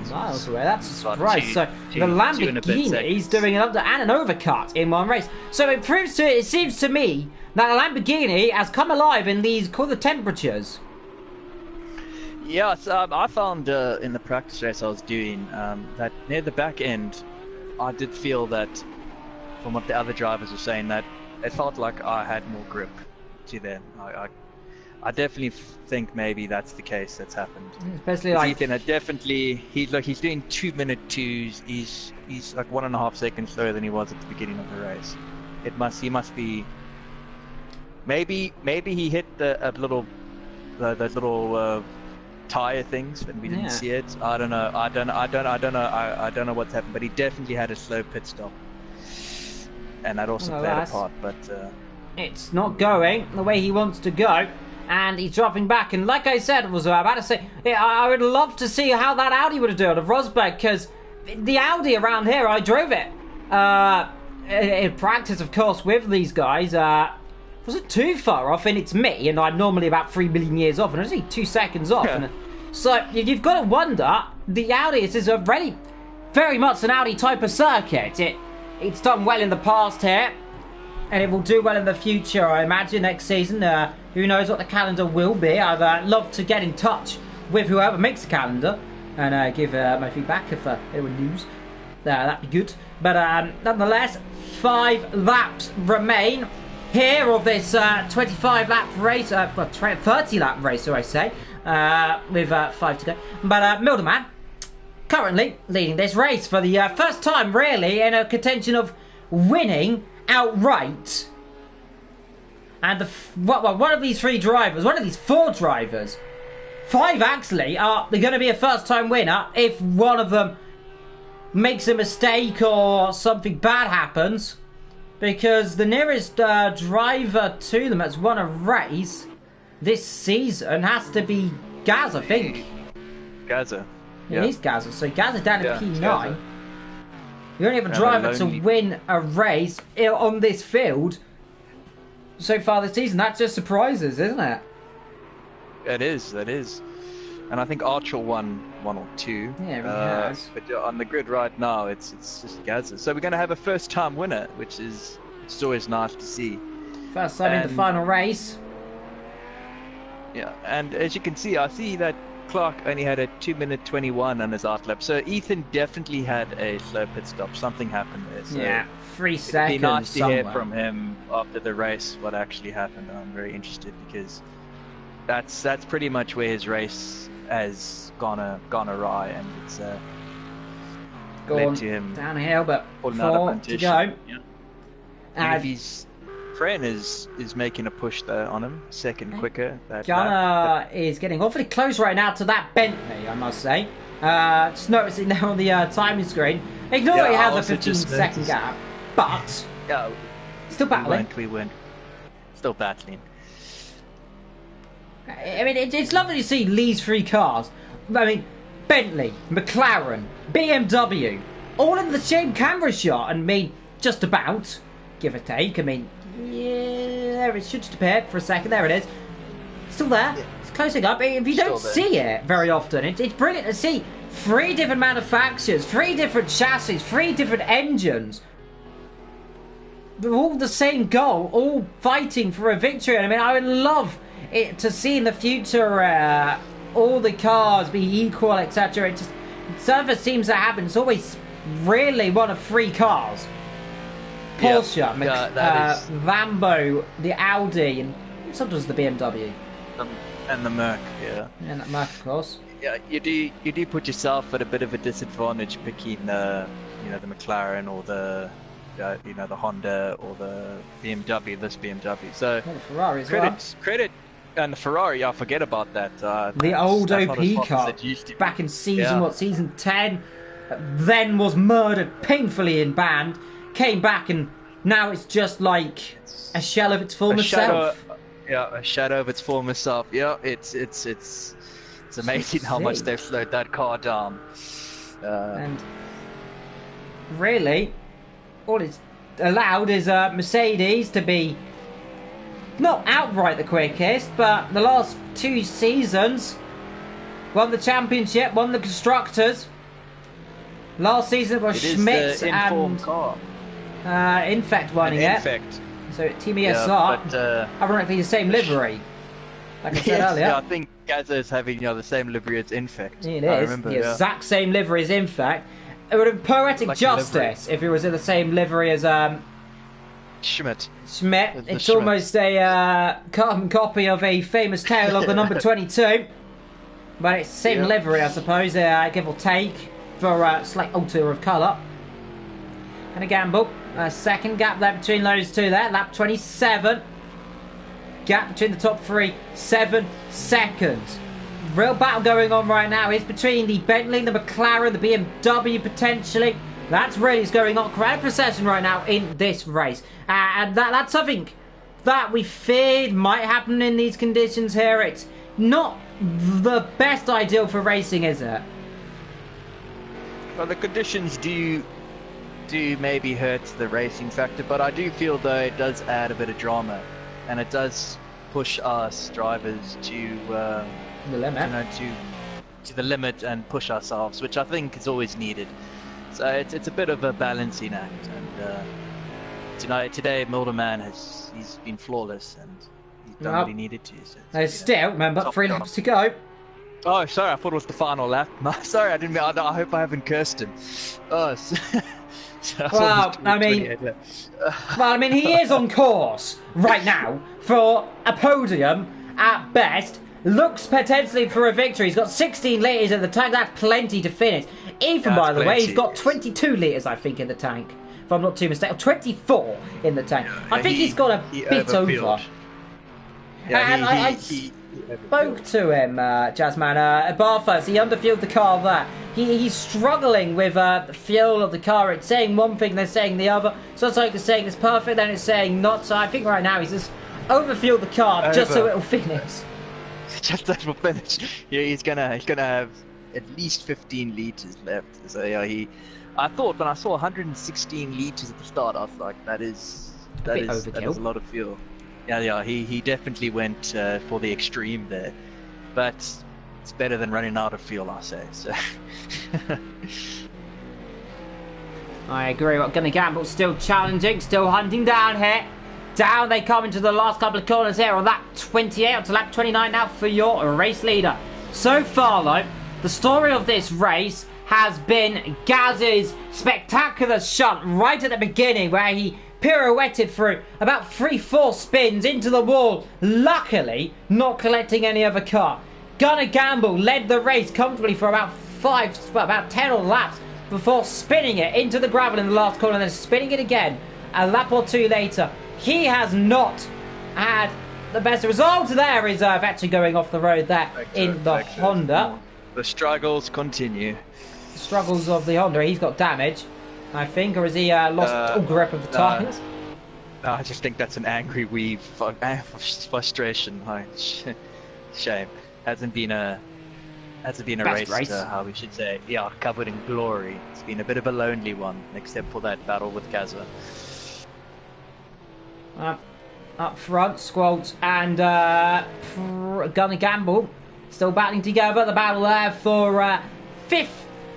miles away. That's a surprise. So the Lamborghini is doing an under and an overcut in one race. So it seems to me that the Lamborghini has come alive in these cooler temperatures. Yeah, so, I found in the practice race I was doing that near the back end, I did feel that, from what the other drivers were saying, that it felt like I had more grip to them. I definitely think maybe that's the case that's happened. Especially like Ethan, he's doing 2-minute 2s. He's like 1.5 seconds slower than he was at the beginning of the race. He must be. Maybe he hit those little tire things and we didn't see it. I don't know. I don't know what's happened, but he definitely had a slow pit stop, and that also played a part. But it's not going the way he wants to go. And he's dropping back, and like I said, was about to say, I would love to see how that Audi would have done of Rosberg, because the Audi around here, I drove it in practice, of course, with these guys. Wasn't too far off, and it's me, and I'm normally about 3 million years off, and it's only 2 seconds off. Yeah. And so you've got to wonder, the Audi is already very much an Audi type of circuit. It's done well in the past here, and it will do well in the future, I imagine, next season. Who knows what the calendar will be. I'd love to get in touch with whoever makes the calendar and give my feedback if anyone knows. That'd be good. But nonetheless, 5 laps remain here of this 25-lap race, 30-lap race, so I say, with 5 to go. But Mildeman currently leading this race for the first time, really, in a contention of winning outright. And one of these 4 drivers, 5 actually, are going to be a first-time winner if one of them makes a mistake or something bad happens. Because the nearest driver to them that's won a race this season has to be Gaz, I think. Gaza. Yeah. It is Gaza. So Gaza down at P9. You only have a Yeah, driver to win a race on this field so far this season. That just surprises, isn't it? That is. And I think Archer won 1 or 2. Yeah, he has. But on the grid right now, it's just Gaza. So we're going to have a first-time winner, which is always nice to see. First time in the final race. Yeah, and as you can see, I see that Clark only had a 2-minute 21 on his outlap. So Ethan definitely had a slow pit stop. Something happened there. So yeah, 3 seconds. It'd be nice to somewhere. hear from him after the race what actually happened. I'm very interested because that's pretty much where his race has gone awry, and it's led to him downhill, but 4 to go. Yeah. And if his friend is making a push there on him, second quicker. Gunnar is getting awfully close right now to that Bentley, I must say. Just noticing there on the timing screen. Ignore he has a 15-second gap, but still battling. We went. Still battling. I mean, it's lovely to see these 3 cars. I mean, Bentley, McLaren, BMW, all in the same camera shot. And I mean, just about, give or take. I mean, yeah, there it should just appear for a second. There it is. Still there. Yeah. It's closing up. If you don't see it very often, it's brilliant to see 3 different manufacturers, 3 different chassis, 3 different engines. All the same goal, all fighting for a victory. And I mean, I would love to see in the future all the cars be equal, etc. It never seems to happen. It's always really one of 3 cars. Porsche, Lambo, the Audi, and sometimes the BMW. And the Merc, yeah. And that Merc, of course. Yeah, you do put yourself at a bit of a disadvantage picking the McLaren or the Honda or the BMW, this BMW. So the Ferrari as credit And the Ferrari, I forget about that. The old that's not as OP fast as car it used to be. back in season, Yeah. what, season 10? Then was murdered painfully in band, came back, and now it's just like a shell of its former self. Yeah, a shadow of its former self. Yeah, it's amazing how much they've slowed that car down. And really, all it's allowed is Mercedes to be not outright the quickest, but the last 2 seasons won the championship, won the constructors. Last season it was Schmidt and Infect winning it. Infect. So Team ESR, but, ironically the same livery. Like I said earlier. Yeah, I think Gaza is having the same livery as Infect. It is the exact same livery as Infect. It would have poetic justice if it was in the same livery as Schmidt. It's almost a carbon copy of a famous tale of the number 22. But it's the same livery, I suppose, give or take, for a slight alter of colour. And a gamble. Second gap there between those two there. Lap 27. Gap between the top 3, 7 seconds. Real battle going on right now is between the Bentley, the McLaren, the BMW potentially. That's really what's going on. Crowd procession right now in this race. And that's something that we feared might happen in these conditions here. It's not the best ideal for racing, is it? Well, the conditions do maybe hurt the racing factor, but I do feel though it does add a bit of drama, and it does push us drivers to The limit. you know, to the limit and push ourselves, which I think is always needed. So it's a bit of a balancing act, and today Milderman he's been flawless and he's done what he needed to. So There's still, remember, 3 laps to go. Oh, sorry, I thought it was the final lap. Sorry, I didn't. I hope I haven't cursed him. Oh. Well, I mean, he is on course right now for a podium at best. Looks potentially for a victory. He's got 16 litres in the tank. That's plenty to finish. Ethan, by the way, he's got 22 litres, I think, in the tank. If I'm not too mistaken. 24 in the tank. I think he's got a bit over. Yeah, and I spoke to him, Jazzman, at Barfus. He underfueled the car there. He's struggling with the fuel of the car. It's saying one thing, they're saying the other. So it's like it's saying it's perfect, then it's saying not. So I think right now he's just overfueled the car just so it'll finish. Just so it'll finish. Yeah, he's gonna have at least 15 litres left. So yeah, I thought when I saw 116 litres at the start, I was like, that is a lot of fuel. Yeah, he definitely went for the extreme there, but it's better than running out of fuel, I say. So. I agree. We're going to gamble. Still challenging, still hunting down here. Down they come into the last couple of corners here on lap 28 up to lap 29 now for your race leader. So far, though, the story of this race has been Gaz's spectacular shunt right at the beginning where he pirouetted through about 3-4 spins into the wall, luckily not collecting any other car. Gunnar Gamble led the race comfortably for about 10 laps before spinning it into the gravel in the last corner and then spinning it again a lap or 2 later. He has not had the best result. There is Vettel going off the road there in the Honda. The struggles continue. The struggles of the Honda. He's got damage, I think, or has he lost all grip of the tyres? No, I just think that's an angry weave, frustration. Shame. Hasn't been a race. How we should say, yeah, covered in glory. It's been a bit of a lonely one, except for that battle with Gaza. Up front, Squads and Gunnar Gamble still battling together. The battle there for 5th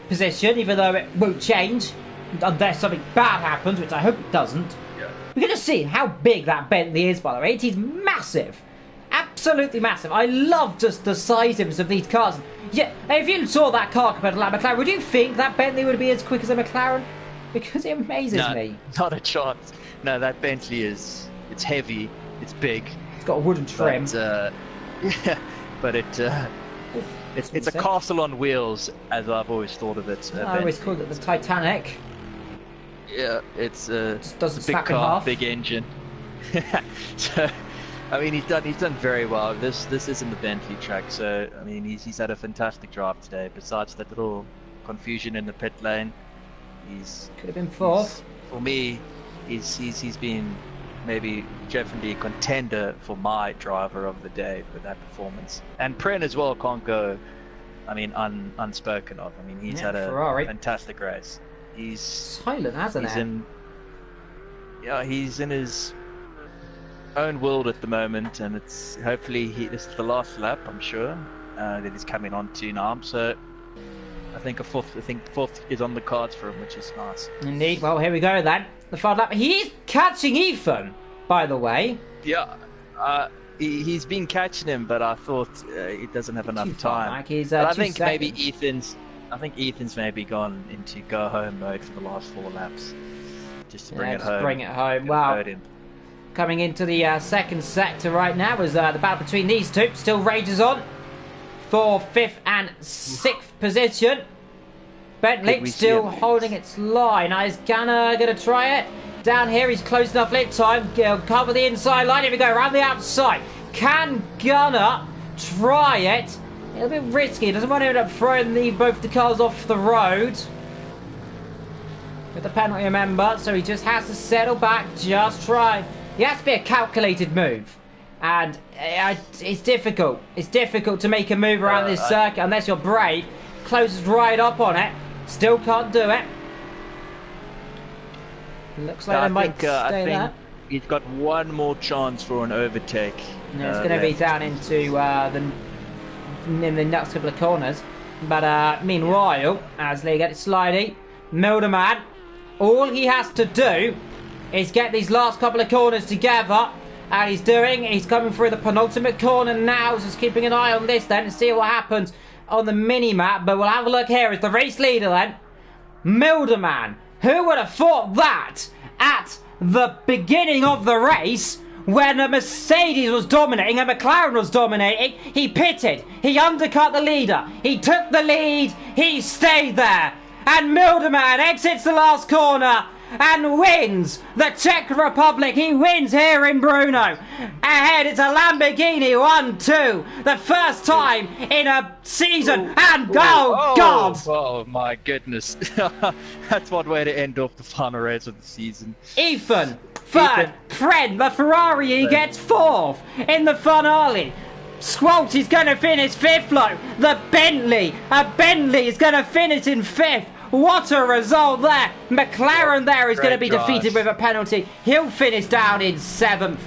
position, even though it won't change unless something bad happens, which I hope it doesn't. Yeah. We can just see how big that Bentley is, by the way. It is massive. Absolutely massive. I love just the sizes of these cars. Yeah, if you saw that car compared to that McLaren, would you think that Bentley would be as quick as a McLaren? Because it amazes me. Not a chance. No, that Bentley it's heavy, it's big. It's got a wooden trim. But it's a castle on wheels, as I've always thought of it. I always called it the Titanic. Yeah, it's a big car, half. big engine. So, I mean, he's done very well. This isn't the Bentley track, so I mean, he's had a fantastic drive today. Besides that little confusion in the pit lane, could have been fourth. For me, he's been maybe definitely a contender for my driver of the day with that performance. And Pren as well can't go, I mean, unspoken of. I mean, he's had a Ferrari. fantastic race. He's silent, hasn't he? He's in his own world at the moment, and it's hopefully this is the last lap, I'm sure, that he's coming on to now. So I think fourth is on the cards for him, which is nice. Indeed. Well, here we go then. The final lap. He's catching Ethan, by the way. Yeah, he's been catching him, but I thought he doesn't have enough time. Like he's, but I think maybe Ethan's maybe gone into go home mode for the last 4 laps, just to bring it home. Bring it home. Wow. Coming into the second sector right now as the battle between these two still rages on for 5th and 6th position. Bentley still holding its line. Now is Gunner going to try it? Down here, he's close enough lip time. He'll cover the inside line. Here we go, around the outside. Can Gunner try it? A little bit risky. He doesn't want to end up throwing both the cars off the road. With the penalty, remember, so he just has to settle back, just try. It has to be a calculated move. And it's difficult. It's difficult to make a move around this circuit unless you're brave. Closes right up on it. Still can't do it. Looks like they might stay there. He's got one more chance for an overtake. Yeah, it's going to be down into in the next couple of corners. But meanwhile, as they get it sliding, Milderman, all he has to do is get these last couple of corners together. And he's coming through the penultimate corner now. Just keeping an eye on this then to see what happens on the mini-map. But we'll have a look here as the race leader then. Milderman. Who would have thought that at the beginning of the race, when a Mercedes was dominating and McLaren was dominating, he pitted, he undercut the leader, he took the lead, he stayed there. And Milderman exits the last corner and wins the Czech Republic. He wins here in Brno. Ahead, it's a Lamborghini 1-2. The first time in a season. God! Oh my goodness. That's one way to end off the final race of the season. Ethan, third. Pren, the Ferrari, he gets 4th in the finale. Squalt is going to finish 5th, low. The Bentley is going to finish in 5th. What a result there. McLaren there is going to be defeated with a penalty. He'll finish down in 7th.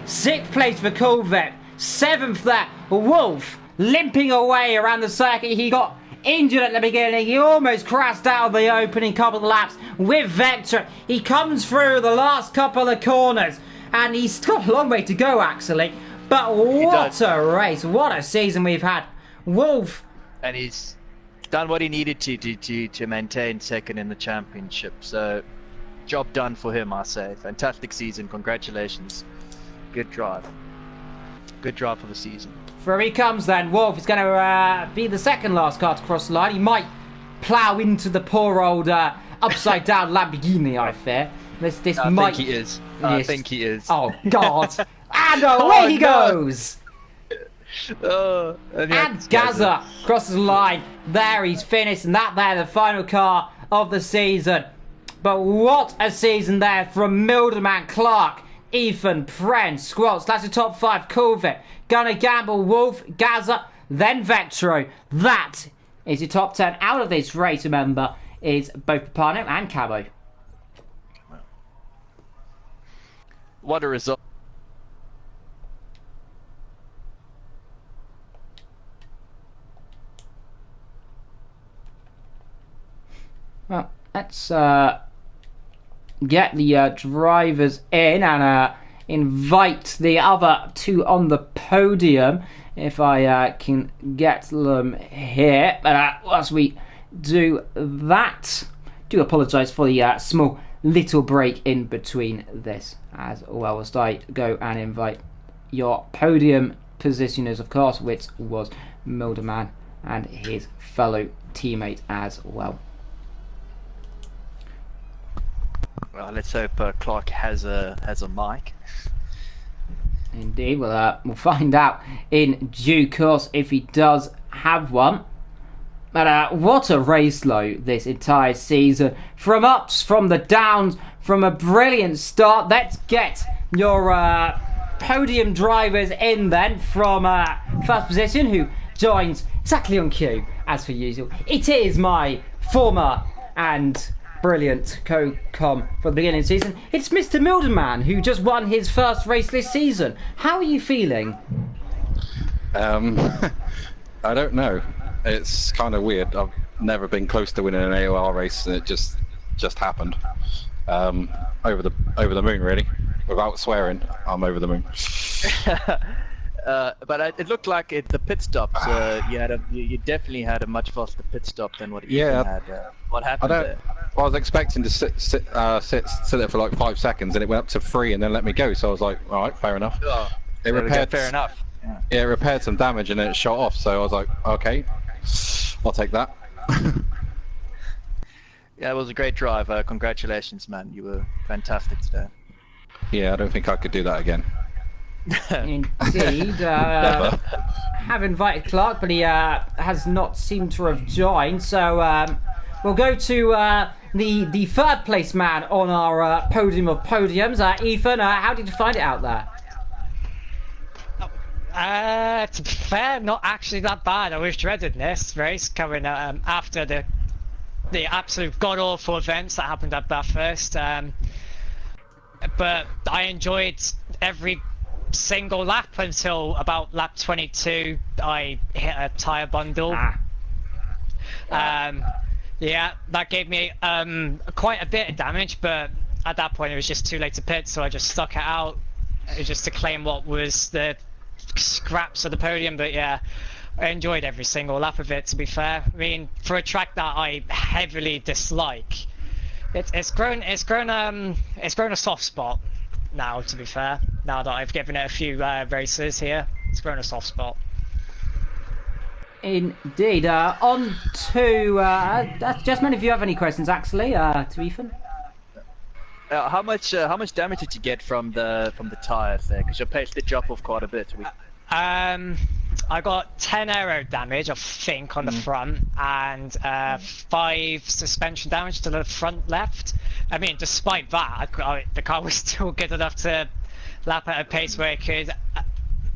6th place for Corvette. 7th there. Wolf limping away around the circuit. He got injured at the beginning. He almost crashed out of the opening couple of laps with Vector. He comes through the last couple of corners. And he's got a long way to go, actually. But what a race. What a season we've had. Wolf. And he's done what he needed to maintain 2nd in the championship. So, job done for him, I say. Fantastic season. Congratulations. Good drive. Good drive for the season. Through he comes then. Wolf is going to be the second last car to cross the line. He might plough into the poor old upside down Lamborghini, I fear. I think he is. I think he is. Oh, God. And away he goes. And Gaza crosses the line. There he's finished, and there the final car of the season. But what a season there from Milderman, Clark, Ethan, Pren, Squats. That's the top 5. Corvette, Gunner, Gamble, Wolf, Gaza, then Vectro. That is your top 10 out of this race. Remember, is both Papano and Cabo. What a result. Well, let's get the drivers in and invite the other 2 on the podium, if I can get them here. But whilst we do that, do apologise for the small little break in between this as well, as I go and invite your podium positioners, of course, which was Milderman and his fellow teammate as well. Well, let's hope Clark has a mic. Indeed, we'll find out in due course if he does have one. But what a race low this entire season. From ups, from the downs, from a brilliant start. Let's get your podium drivers in then from first position, who joins exactly on cue, as per usual. It is my former and brilliant co-com for the beginning of the season. It's Mr. Mildeman, who just won his first race this season. How are you feeling? I don't know. It's kind of weird. I've never been close to winning an AOR race, and it just happened. Over the moon, really. Without swearing, I'm over the moon. But it looked like the pit stops. You definitely had a much faster pit stop than what Ethan had. What happened there? I was expecting to sit there for like 5 seconds, and it went up to 3, and then let me go. So I was like, all right, fair enough. Oh, it repaired. Fair enough. Yeah, it repaired some damage, and then it shot off. So I was like, okay, I'll take that. Yeah, it was a great drive. Congratulations, man. You were fantastic today. Yeah, I don't think I could do that again. Indeed. Have invited Clark, but he has not seemed to have joined. So we'll go to the third place man on our podium of podiums. Ethan, how did you find it out there? To be fair, not actually that bad. I was dreading this race coming after the absolute god-awful events that happened at Bathurst. But I enjoyed every single lap until about lap 22. I hit a tyre bundle. Yeah, that gave me quite a bit of damage, but at that point it was just too late to pit, so I just stuck it out just to claim what was the scraps of the podium. But yeah, I enjoyed every single lap of it, to be fair. I mean, for a track that I heavily dislike, it's grown a soft spot now, to be fair. Now that I've given it a few races here, it's grown a soft spot. Indeed. On to Jasmine, if you have any questions, actually, to Ethan. How much damage did you get from the tires there? Because your pace did drop off quite a bit. I got 10 aero damage, I think, on the front, and 5 suspension damage to the front left. I mean, despite that, the car was still good enough to lap at a pace where it could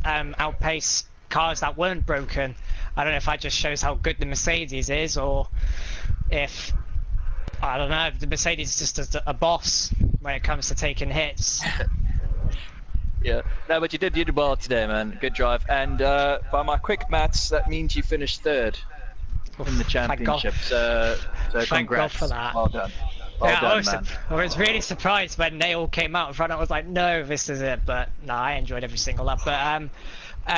outpace cars that weren't broken. I don't know if that just shows how good the Mercedes is, or if, I don't know, the Mercedes is just a boss when it comes to taking hits. Yeah, no, but you did well today, man. Good drive. And by my quick maths, that means you finished third in the championship. So Thank congrats. God for that. Well done. Well done, man. I was really surprised when they all came out in front. I was like, no, this is it. But no, I enjoyed every single lap. But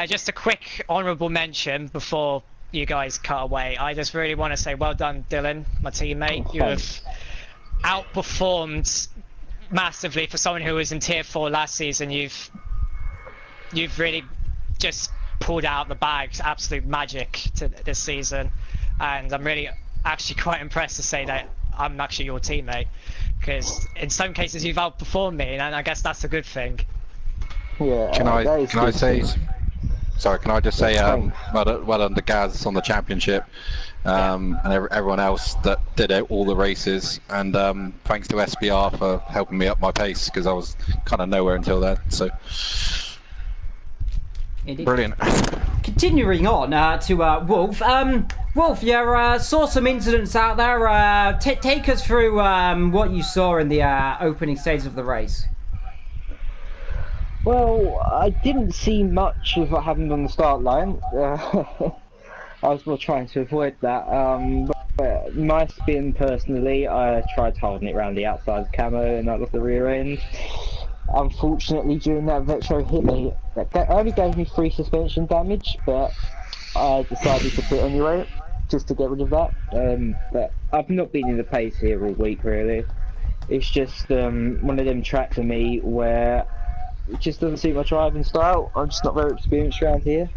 just a quick honourable mention before you guys cut away. I just really want to say well done, Dylan, my teammate. You have outperformed massively for someone who was in tier 4 last season. You've really just pulled out the bags, absolute magic to this season, and I'm really actually quite impressed to say that I'm actually your teammate, because in some cases you've outperformed me, and I guess that's a good thing. Yeah. Can I say? Sorry, can I just say well done to Gaz on the championship, and everyone else that did all the races, and thanks to SBR for helping me up my pace, because I was kind of nowhere until then. So Indeed. Brilliant. Continuing on to Wolf. Wolf, you saw some incidents out there. Take us through what you saw in the opening stages of the race. Well, I didn't see much of what happened on the start line. I was more trying to avoid that. But my spin, personally, I tried holding it around the outside camo and that was the rear end. Unfortunately, during that Vectro hit me, that only gave me 3 suspension damage, but I decided to put it anyway, just to get rid of that. But I've not been in the pace here all week, really. It's just one of them tracks for me where it just doesn't suit my driving style. I'm just not very experienced around here.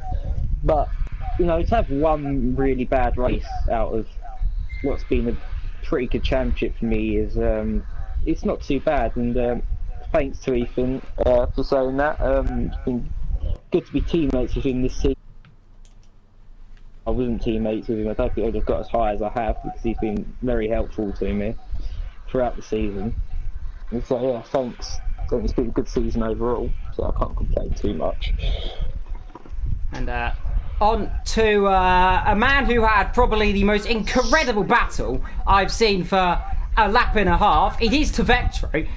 But, you know, to have one really bad race out of what's been a pretty good championship for me is, it's not too bad. And thanks to Ethan for saying that. It's been good to be teammates with him this season. I wasn't teammates with him. I don't think I'd have got as high as I have because he's been very helpful to me throughout the season. And so yeah, thanks. I think it's been a good season overall, so I can't complain too much. And on to a man who had probably the most incredible battle I've seen for a lap and a half. It is to Vetro.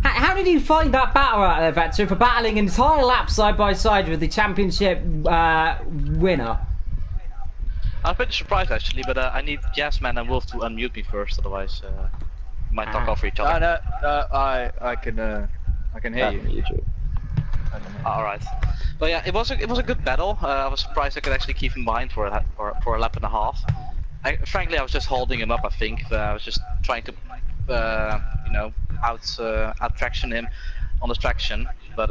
How did you find that battle out there, Vetro, for battling an entire lap side by side with the championship winner? I was pretty surprised actually, but I need Jasmine and Wolf to unmute me first, otherwise we might talk over each other. No, I can hear you. All right. But yeah, it was a good battle. I was surprised I could actually keep him behind for a lap and a half. Frankly, I was just holding him up. I think I was just trying to, out traction him on the traction. But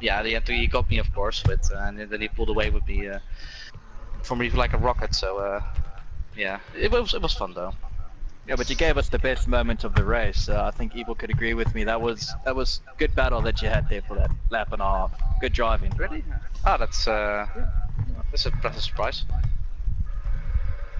yeah, he got me, of course, and then he pulled away with me from me like a rocket. So yeah, it was fun though. Yeah, but you gave us the best moment of the race. I think Evil could agree with me. That was good battle that you had there for that lap and a half. Good driving. Really? Oh, that's a pleasant surprise.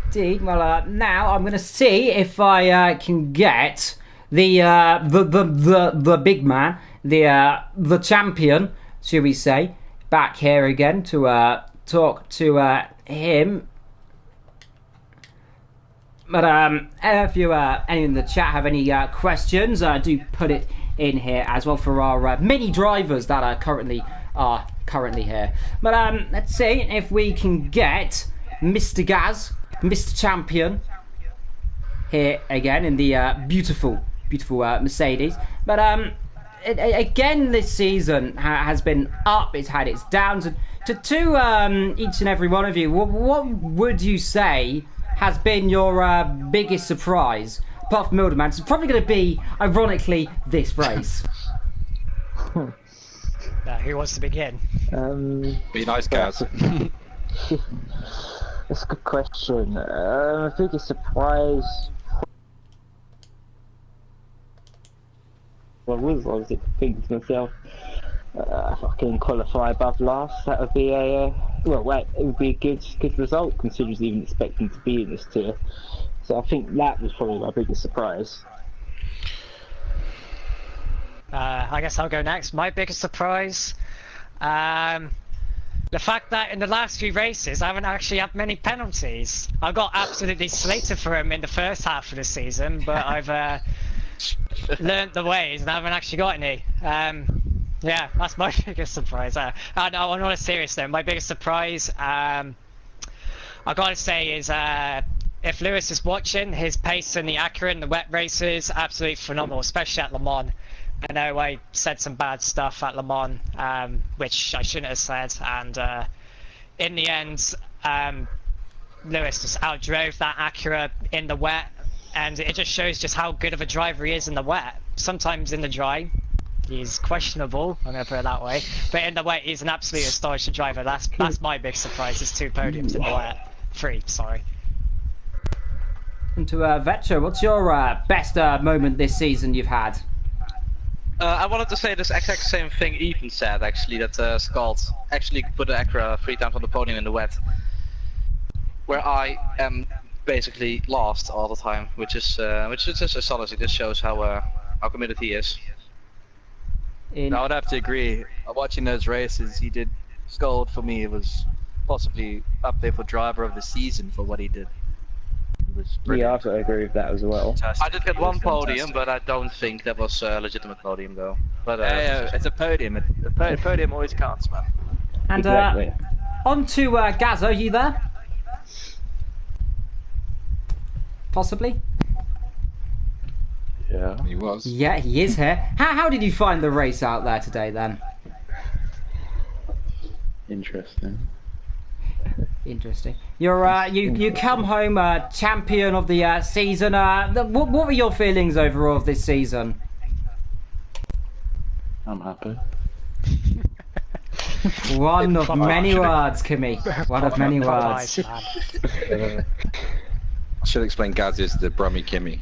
Indeed. Well, now I'm going to see if I can get the big man, the champion, shall we say, back here again to talk to him. But if you any in the chat have any questions, do put it in here as well for our mini drivers that are currently here. But let's see if we can get Mr. Gaz, Mr. Champion, here again in the beautiful Mercedes. But again, this season has been up. It's had its downs. And to each and every one of you, what would you say has been your biggest surprise, apart from Mildeman? It's probably going to be, ironically, this race. Who wants to begin? Be nice, Gaz. That's a good question. My biggest surprise. I was thinking to myself, if I can qualify above last, that would be it would be a good result, considering I was even expecting to be in this tier. So I think that was probably my biggest surprise. I guess I'll go next. My biggest surprise, the fact that in the last few races I haven't actually had many penalties. I got absolutely slated for them in the first half of the season, but I've learnt the ways and I haven't actually got any. Yeah, that's my biggest surprise. No, on a serious note, my biggest surprise, I gotta say, is if Lewis is watching, his pace in the Acura and the wet races, absolutely phenomenal, especially at Le Mans. I know I said some bad stuff at Le Mans, which I shouldn't have said, and in the end, Lewis just outdrove that Acura in the wet, and it just shows just how good of a driver he is in the wet. Sometimes in the dry, he's questionable, I'm going to put it that way, but in the wet, he's an absolute astonishing driver. That's my big surprise, is 2 podiums in the wet. 3, sorry. And to Vetro, what's your best moment this season you've had? I wanted to say this exact same thing Ethan said, actually, that Scott actually put the Acura 3 times on the podium in the wet, where I am basically lost all the time, which is just astonishing. This shows how committed he is. I would have to agree. Watching those races, he did scold for me. It was possibly up there for driver of the season for what he did. It was brilliant. Yeah, I've got to agree with that as well. Fantastic. I did get one podium, but I don't think that was a legitimate podium, though. But yeah, it's a podium. A podium always counts, man. And Exactly. on to Gaz, are you there? Possibly? Yeah, he was. Yeah, he is here. How did you find the race out there today, then? Interesting. Interesting. You're you come home champion of the season. What were your feelings overall of this season? I'm happy. One of many words, Kimmy. One of many words. I should explain. Gaz is the Brummy Kimmy.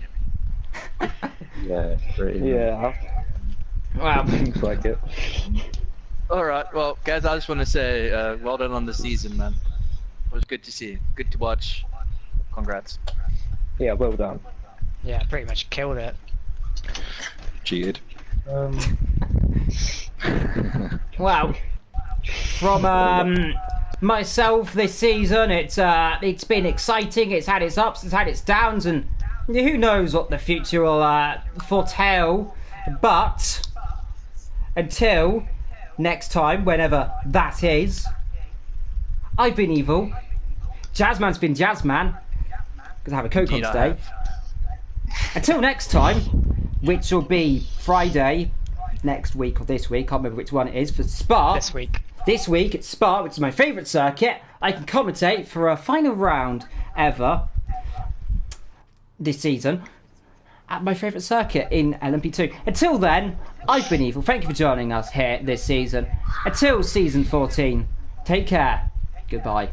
Yeah, pretty. Yeah, Wow. looks like it. All right, well, guys, I just want to say, well done on the season, man. It was good to see, good to watch. Congrats. Yeah, well done. Yeah, pretty much killed it. Cheated. Well, from myself this season, it's been exciting. It's had its ups, it's had its downs, and who knows what the future will foretell. But until next time, whenever that is, I've been Evil. Jazzman's been Jazzman. Gonna have a Coke on today. Until next time, which will be Friday next week or this week, can't remember which one it is, for Spa. This week. This week at Spa, which is my favourite circuit, I can commentate for a final round ever this season at my favourite circuit in LMP2. Until then, I've been Evil. Thank you for joining us here this season. Until season 14, take care. Goodbye.